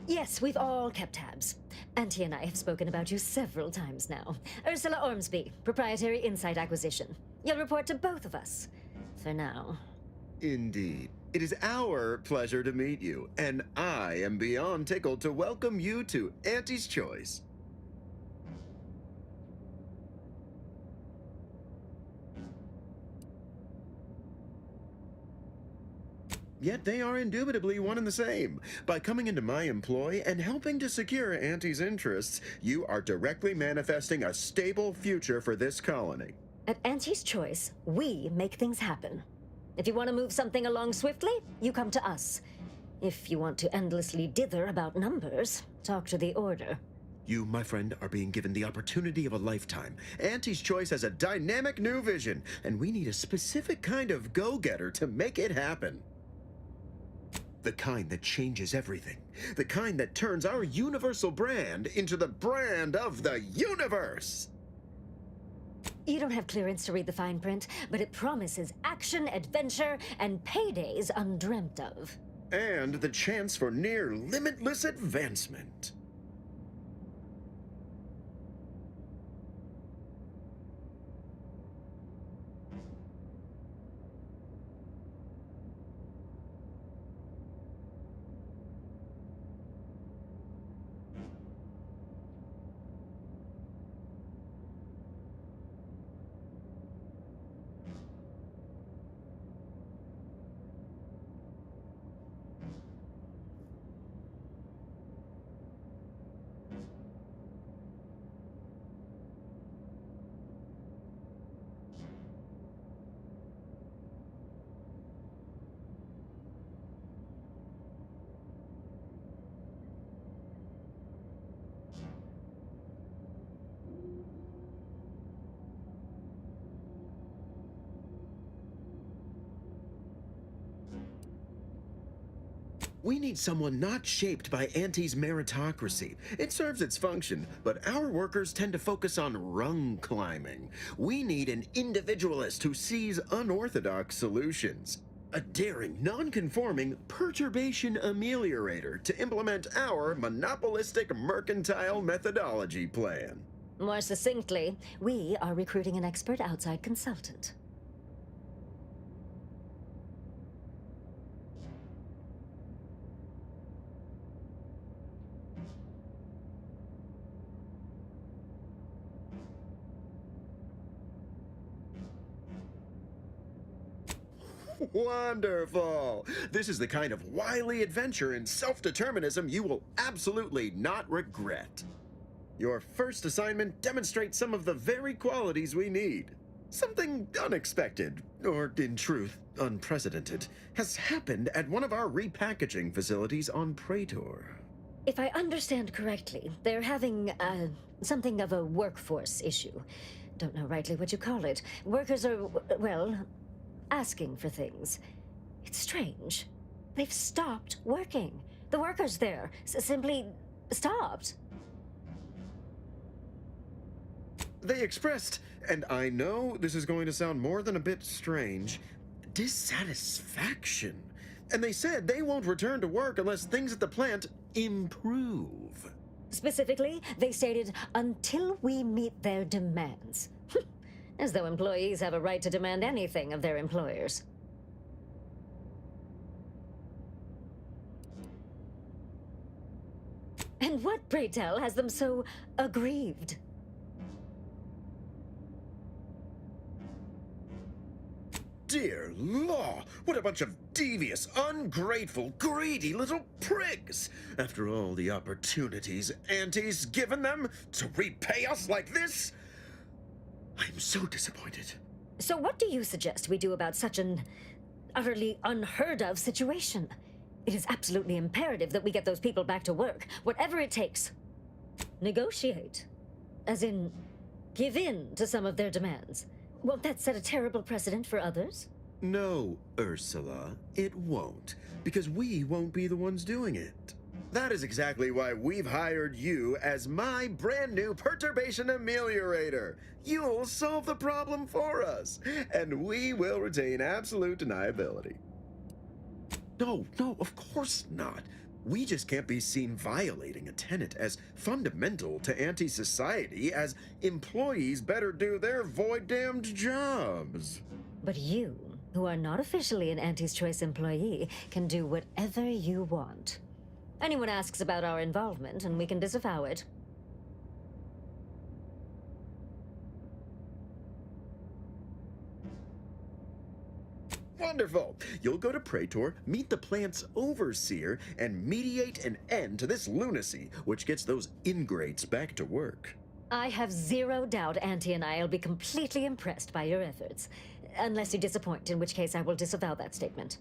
Yes, we've all kept tabs. Auntie and I have spoken about you several times now. Ursula Ormsby, Proprietary Insight Acquisition. You'll report to both of us. For now. Indeed. It is our pleasure to meet you, and I am beyond tickled to welcome you to Auntie's Choice. Yet they are indubitably one and the same. By coming into my employ and helping to secure Auntie's interests, you are directly manifesting a stable future for this colony. At Auntie's Choice, we make things happen. If you want to move something along swiftly, you come to us. If you want to endlessly dither about numbers, talk to the Order. You, my friend, are being given the opportunity of a lifetime. Auntie's Choice has a dynamic new vision, and we need a specific kind of go-getter to make it happen. The kind that changes everything. The kind that turns our universal brand into the brand of the universe! You don't have clearance to read the fine print, but it promises action, adventure, and paydays undreamt of. And the chance for near limitless advancement. We need someone not shaped by Auntie's meritocracy. It serves its function, but our workers tend to focus on rung climbing. We need an individualist who sees unorthodox solutions. A daring, non-conforming perturbation ameliorator to implement our monopolistic mercantile methodology plan. More succinctly, we are recruiting an expert outside consultant. Wonderful! This is the kind of wily adventure and self-determinism you will absolutely not regret. Your first assignment demonstrates some of the very qualities we need. Something unexpected, or in truth, unprecedented, has happened at one of our repackaging facilities on Praetor. If I understand correctly, they're having, something of a workforce issue. Don't know rightly what you call it. Workers are, well, asking for things. It's strange. They've stopped working. The workers there simply stopped. They expressed, and I know this is going to sound more than a bit strange, dissatisfaction. And they said they won't return to work unless things at the plant improve. Specifically, they stated, until we meet their demands. As though employees have a right to demand anything of their employers. And what, pray tell, has them so aggrieved? Dear law, what a bunch of devious, ungrateful, greedy little prigs! After all the opportunities Auntie's given them to repay us like this, I'm so disappointed. So what do you suggest we do about such an utterly unheard of situation? It is absolutely imperative that we get those people back to work, whatever it takes. Negotiate. As in, give in to some of their demands. Won't that set a terrible precedent for others? No, Ursula, it won't, because we won't be the ones doing it. That is exactly why we've hired you as my brand new perturbation ameliorator. You'll solve the problem for us, and we will retain absolute deniability. No, of course not. We just can't be seen violating a tenet as fundamental to anti-society as employees better do their void-damned jobs. But you, who are not officially an Auntie's Choice employee, can do whatever you want. Anyone asks about our involvement, and we can disavow it. Wonderful! You'll go to Praetor, meet the plant's overseer, and mediate an end to this lunacy, which gets those ingrates back to work. I have zero doubt Auntie and I will be completely impressed by your efforts. Unless you disappoint, in which case I will disavow that statement.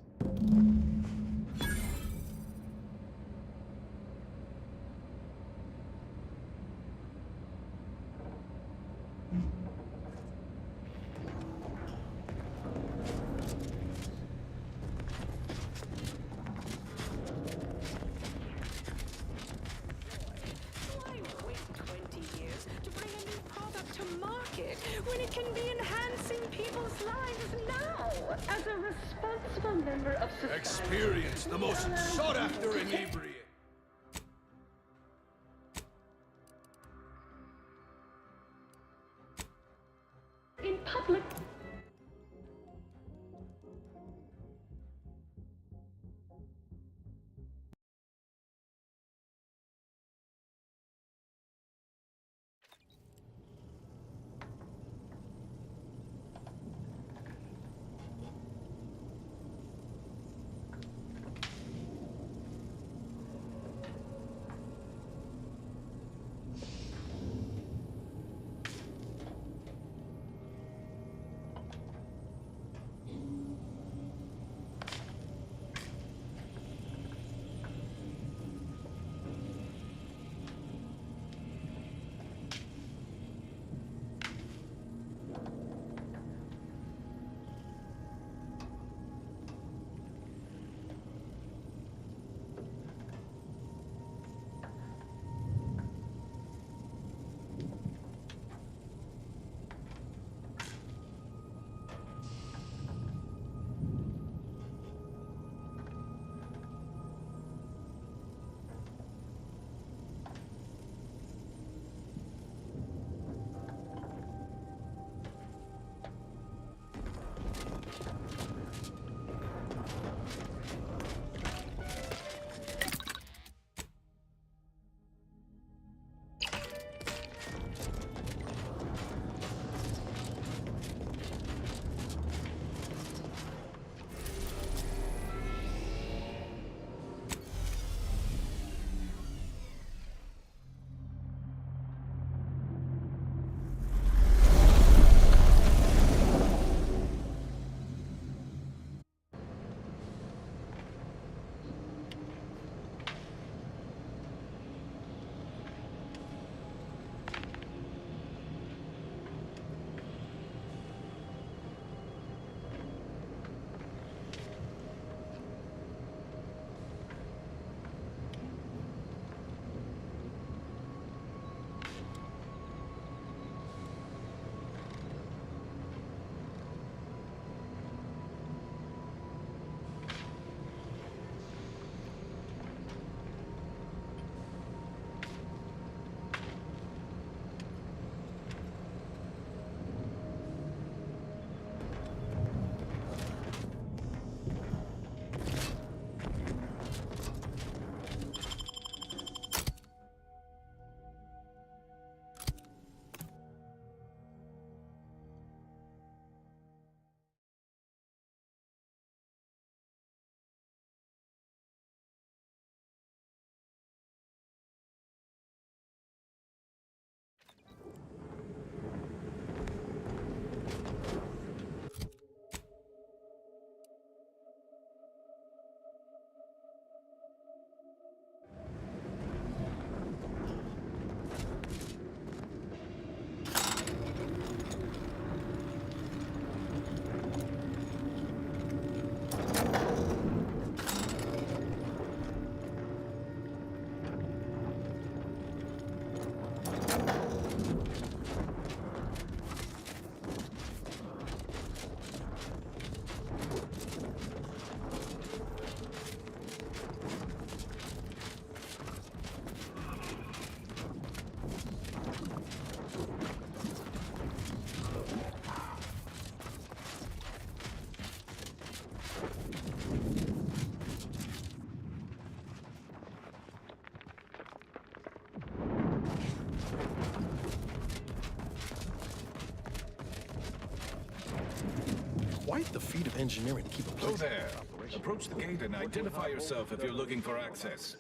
but as a responsible member of society. Experience the most sought-after inebriate. In public. Quite the feat of engineering to keep a place. Hello there. Approach the gate and identify yourself if you're looking for access.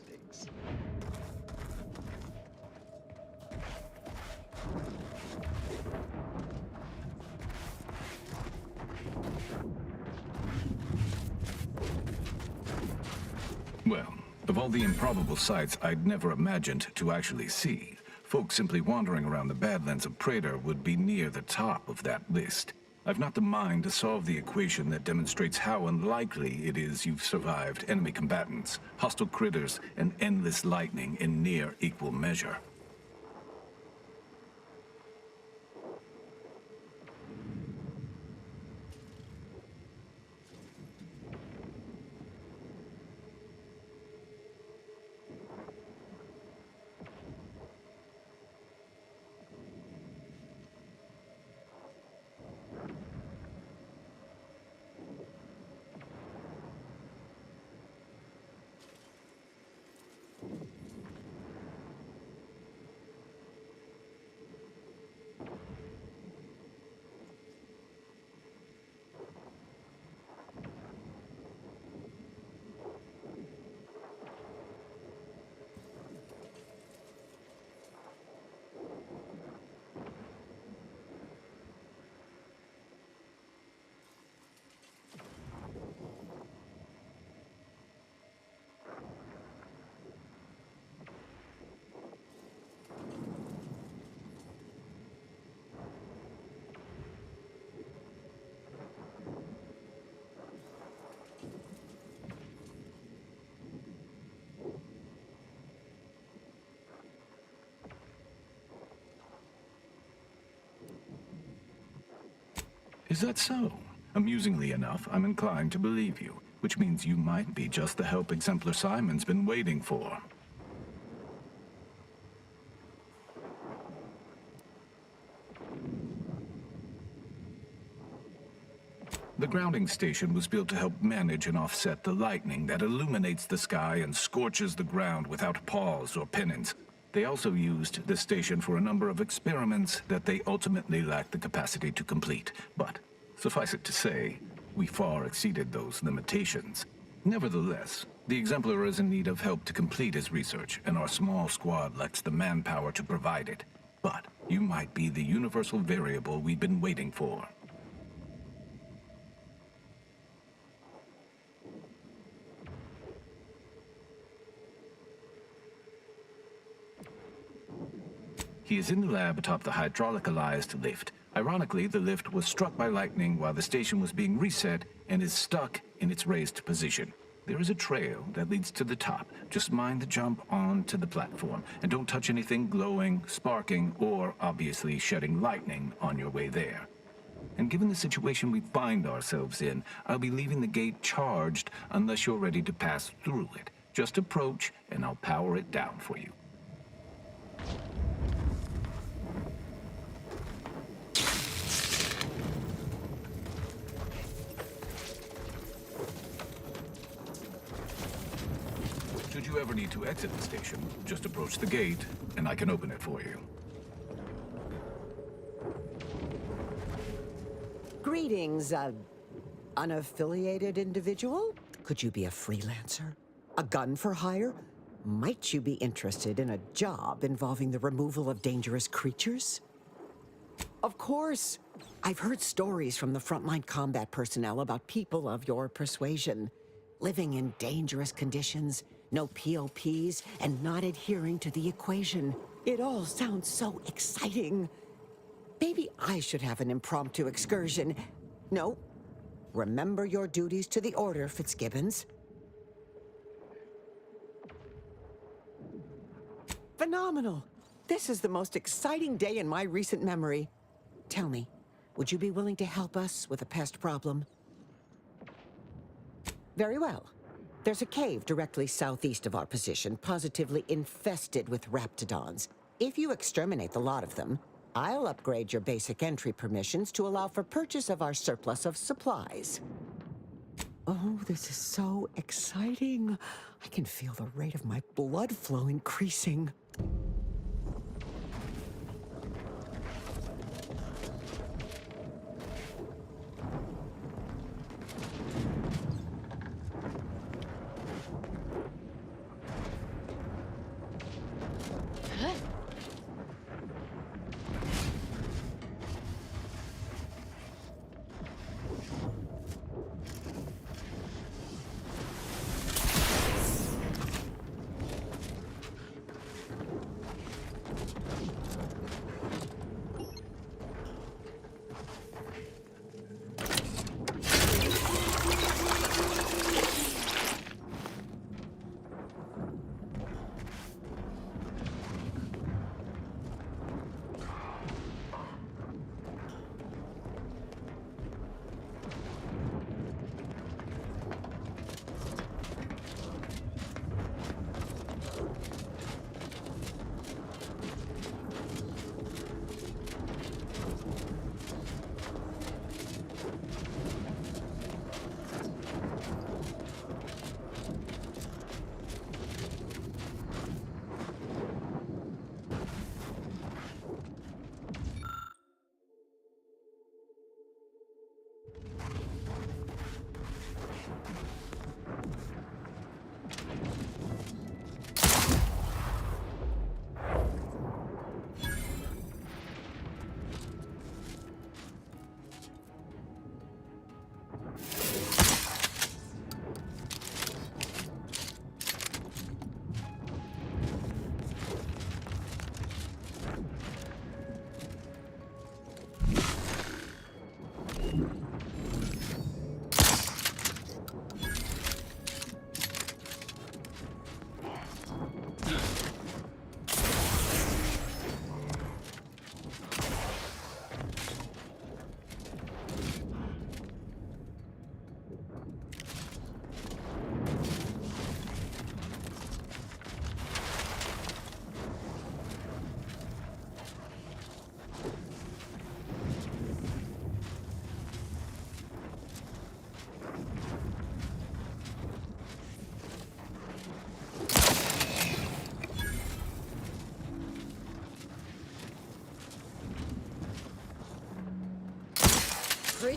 Well, of all the improbable sights I'd never imagined to actually see, folks simply wandering around the Badlands of Praetor would be near the top of that list. I've not the mind to solve the equation that demonstrates how unlikely it is you've survived enemy combatants, hostile critters, and endless lightning in near equal measure. Is that so? Amusingly enough, I'm inclined to believe you, which means you might be just the help Exemplar Simon's been waiting for. The grounding station was built to help manage and offset the lightning that illuminates the sky and scorches the ground without pause or penance. They also used the station for a number of experiments that they ultimately lacked the capacity to complete. But, suffice it to say, we far exceeded those limitations. Nevertheless, the Exemplar is in need of help to complete his research, and our small squad lacks the manpower to provide it. But you might be the universal variable we've been waiting for. He is in the lab atop the hydraulicalized lift. Ironically, the lift was struck by lightning while the station was being reset and is stuck in its raised position. There is a trail that leads to the top. Just mind the jump onto the platform, and don't touch anything glowing, sparking, or obviously shedding lightning on your way there. And given the situation we find ourselves in, I'll be leaving the gate charged unless you're ready to pass through it. Just approach, and I'll power it down for you. Should you ever need to exit the station, just approach the gate, and I can open it for you. Greetings, unaffiliated individual? Could you be a freelancer? A gun for hire? Might you be interested in a job involving the removal of dangerous creatures? Of course. I've heard stories from the frontline combat personnel about people of your persuasion, living in dangerous conditions, no POPs, and not adhering to the equation. It all sounds so exciting. Maybe I should have an impromptu excursion. No. Remember your duties to the Order, Fitzgibbons. Phenomenal. This is the most exciting day in my recent memory. Tell me, would you be willing to help us with a pest problem? Very well. There's a cave directly southeast of our position, positively infested with raptidons. If you exterminate the lot of them, I'll upgrade your basic entry permissions to allow for purchase of our surplus of supplies. Oh, this is so exciting. I can feel the rate of my blood flow increasing.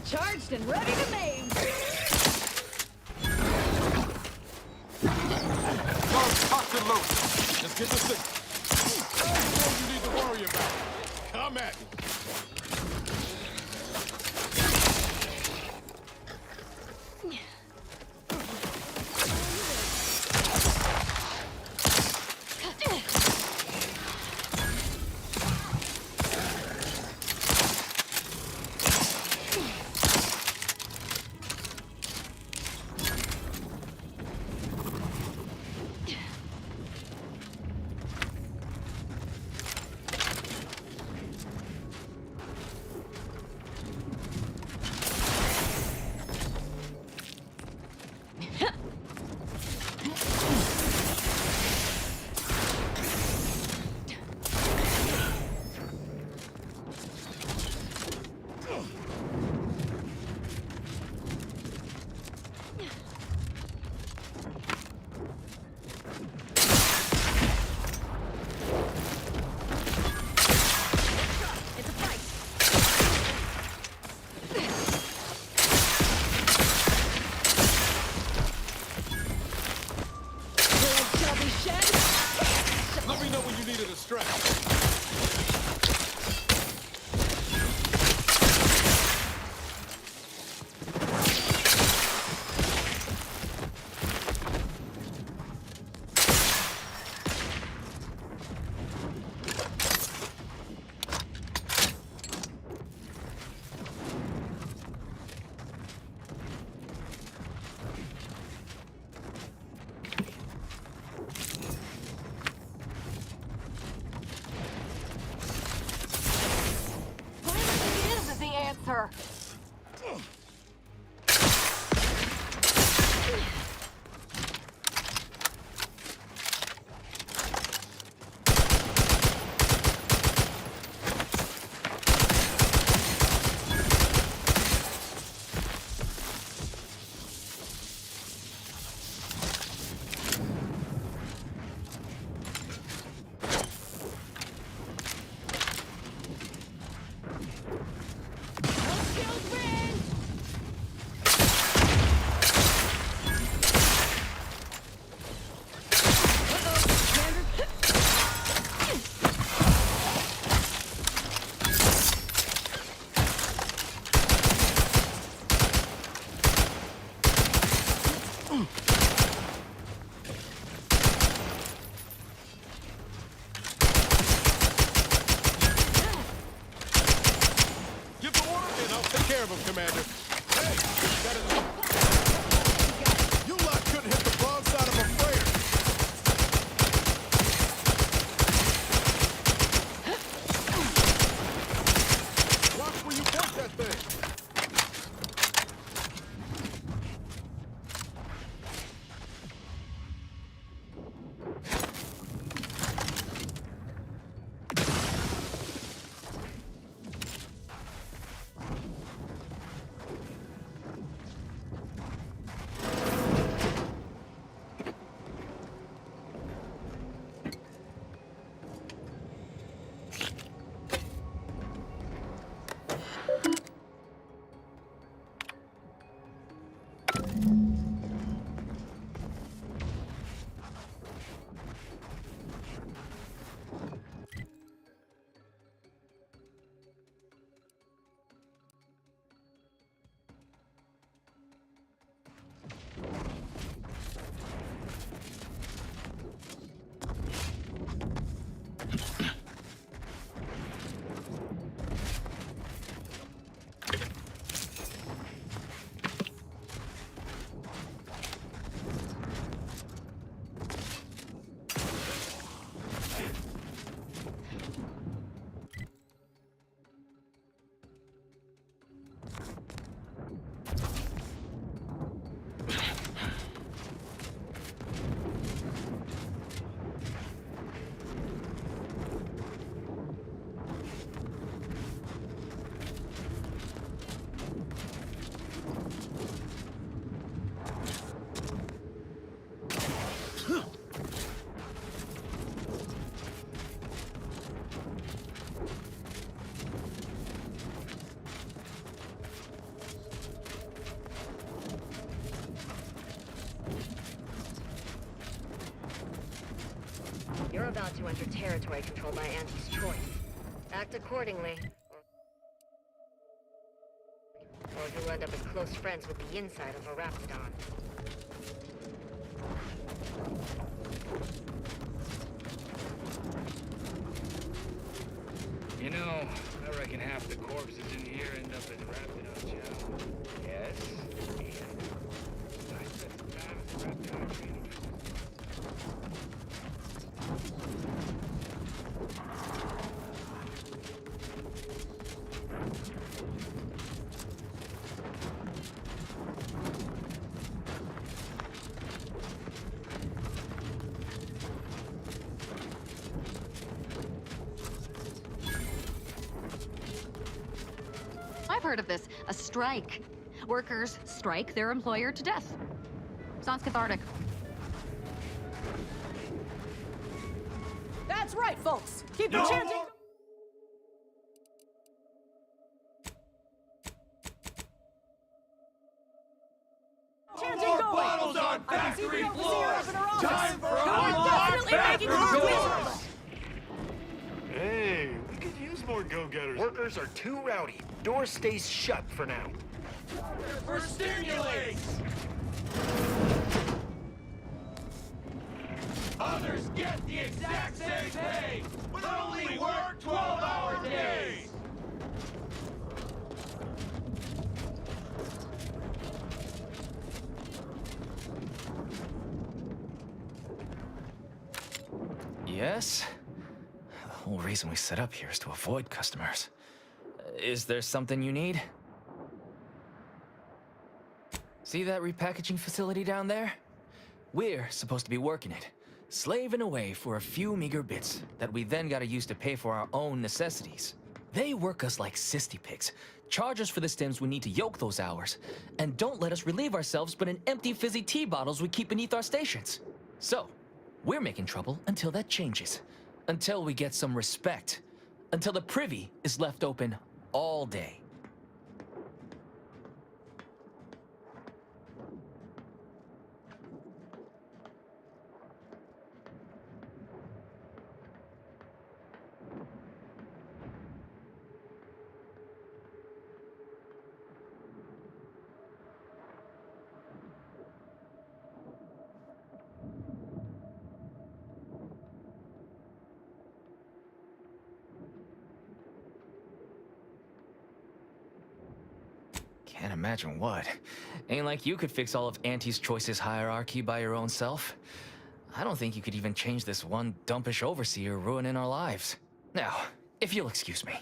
charged and ready to maim. Locked and loaded. Just get the signal. That's all you need to worry about. Come at me. Let me know when you need a distraction. Her. Commander. Hey, you lot couldn't hit the broadside of a freighter. Watch where you point that thing. You're about to enter territory controlled by Auntie's choice. Act accordingly. Or you'll end up as close friends with the inside of a Raptidon. You know, I reckon half the corpses in here end up as Raptidon chow. Yes, and I spent some time as a Raptidon training. I've heard of this. A strike. Workers strike their employer to death. Sounds cathartic. That's right, folks. Keep the chanting. Chanting going. Bottles on factory floors. Time for Hey, we could use more go-getters. Workers are too rowdy. Door stays shut for now. for stimulates. Others get the exact same pay, but only work 12-hour days. Yes? The whole reason we set up here is to avoid customers. Is there something you need? See that repackaging facility down there? We're supposed to be working it, slaving away for a few meager bits that we then gotta use to pay for our own necessities. They work us like cysty pigs, charge us for the stims we need to yoke those hours, and don't let us relieve ourselves but in empty fizzy tea bottles we keep beneath our stations. So, we're making trouble until that changes. Until we get some respect. Until the privy is left open all day. Can't imagine what. Ain't like you could fix all of Auntie's Choice's hierarchy by your own self. I don't think you could even change this one dumpish overseer ruining our lives. Now, if you'll excuse me.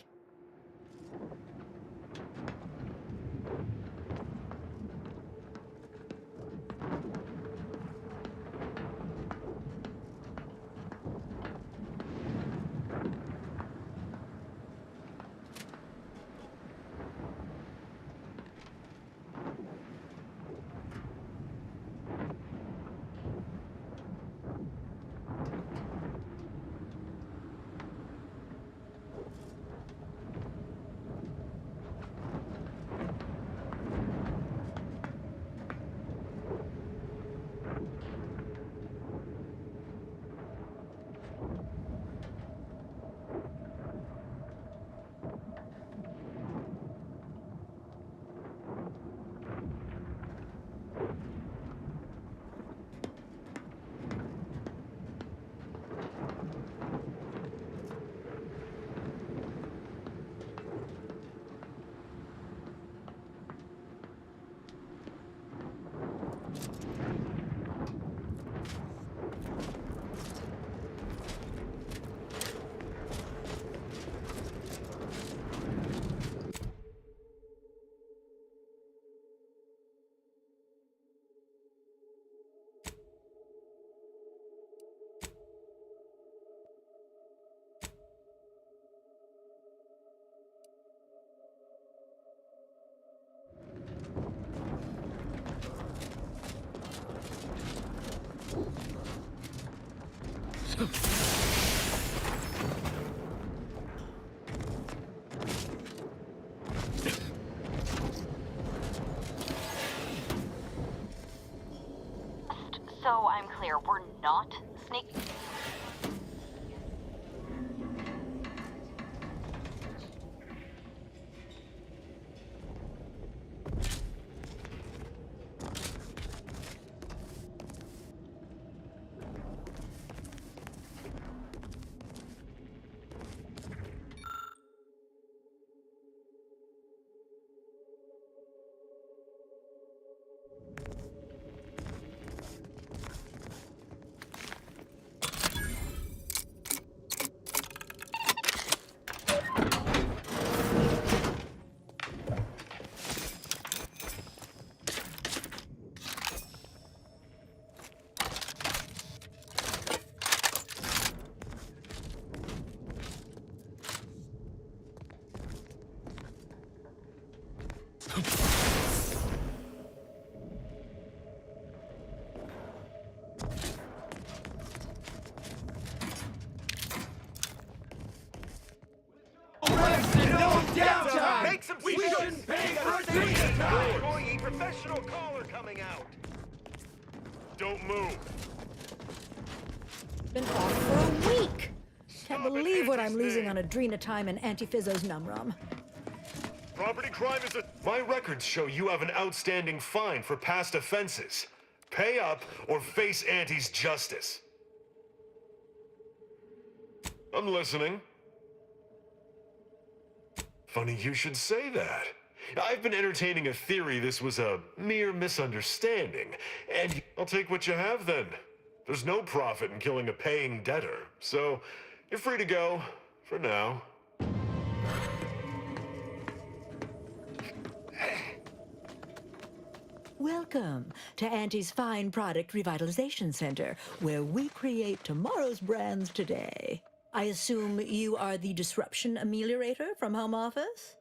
So I'm clear, we're not sneaking. Professional caller coming out. Don't move. Been off for a week. Can't believe what I'm losing on Adrenatime and Antiphysos Numrum. Property crime is a... My records show you have an outstanding fine for past offenses. Pay up or face Auntie's justice. I'm listening. Funny you should say that. I've been entertaining a theory this was a mere misunderstanding, and I'll take what you have then. There's no profit in killing a paying debtor, so you're free to go, for now. Welcome to Auntie's Fine Product Revitalization Center, where we create tomorrow's brands today. I assume you are the disruption ameliorator from home office?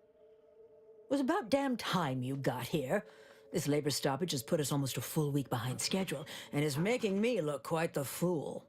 It was about damn time you got here. This labor stoppage has put us almost a full week behind schedule and is making me look quite the fool.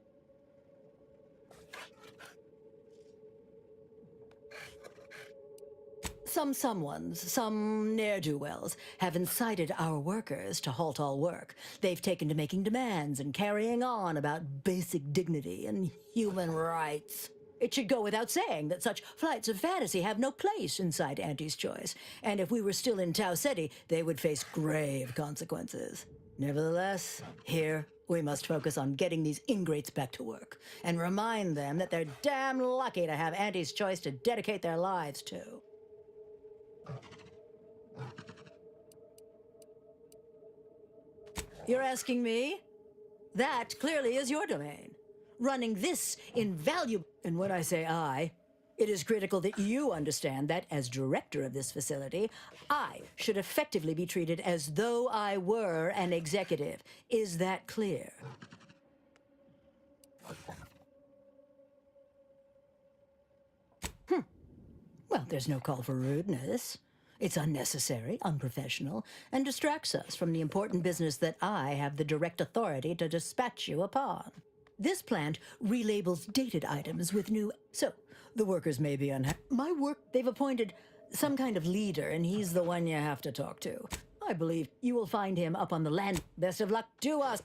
Some ne'er-do-wells, have incited our workers to halt all work. They've taken to making demands and carrying on about basic dignity and human rights. It should go without saying that such flights of fantasy have no place inside Auntie's Choice, and if we were still in Tau Ceti, they would face grave consequences. Nevertheless, here we must focus on getting these ingrates back to work, and remind them that they're damn lucky to have Auntie's Choice to dedicate their lives to. You're asking me? That clearly is your domain. Running this invaluable... And when I say I, it is critical that you understand that, as director of this facility, I should effectively be treated as though I were an executive. Is that clear? Well, there's no call for rudeness. It's unnecessary, unprofessional, and distracts us from the important business that I have the direct authority to dispatch you upon. This plant relabels dated items with new... So, the workers may be unhappy. My work, they've appointed some kind of leader, and he's the one you have to talk to. I believe you will find him up on the land. Best of luck to us.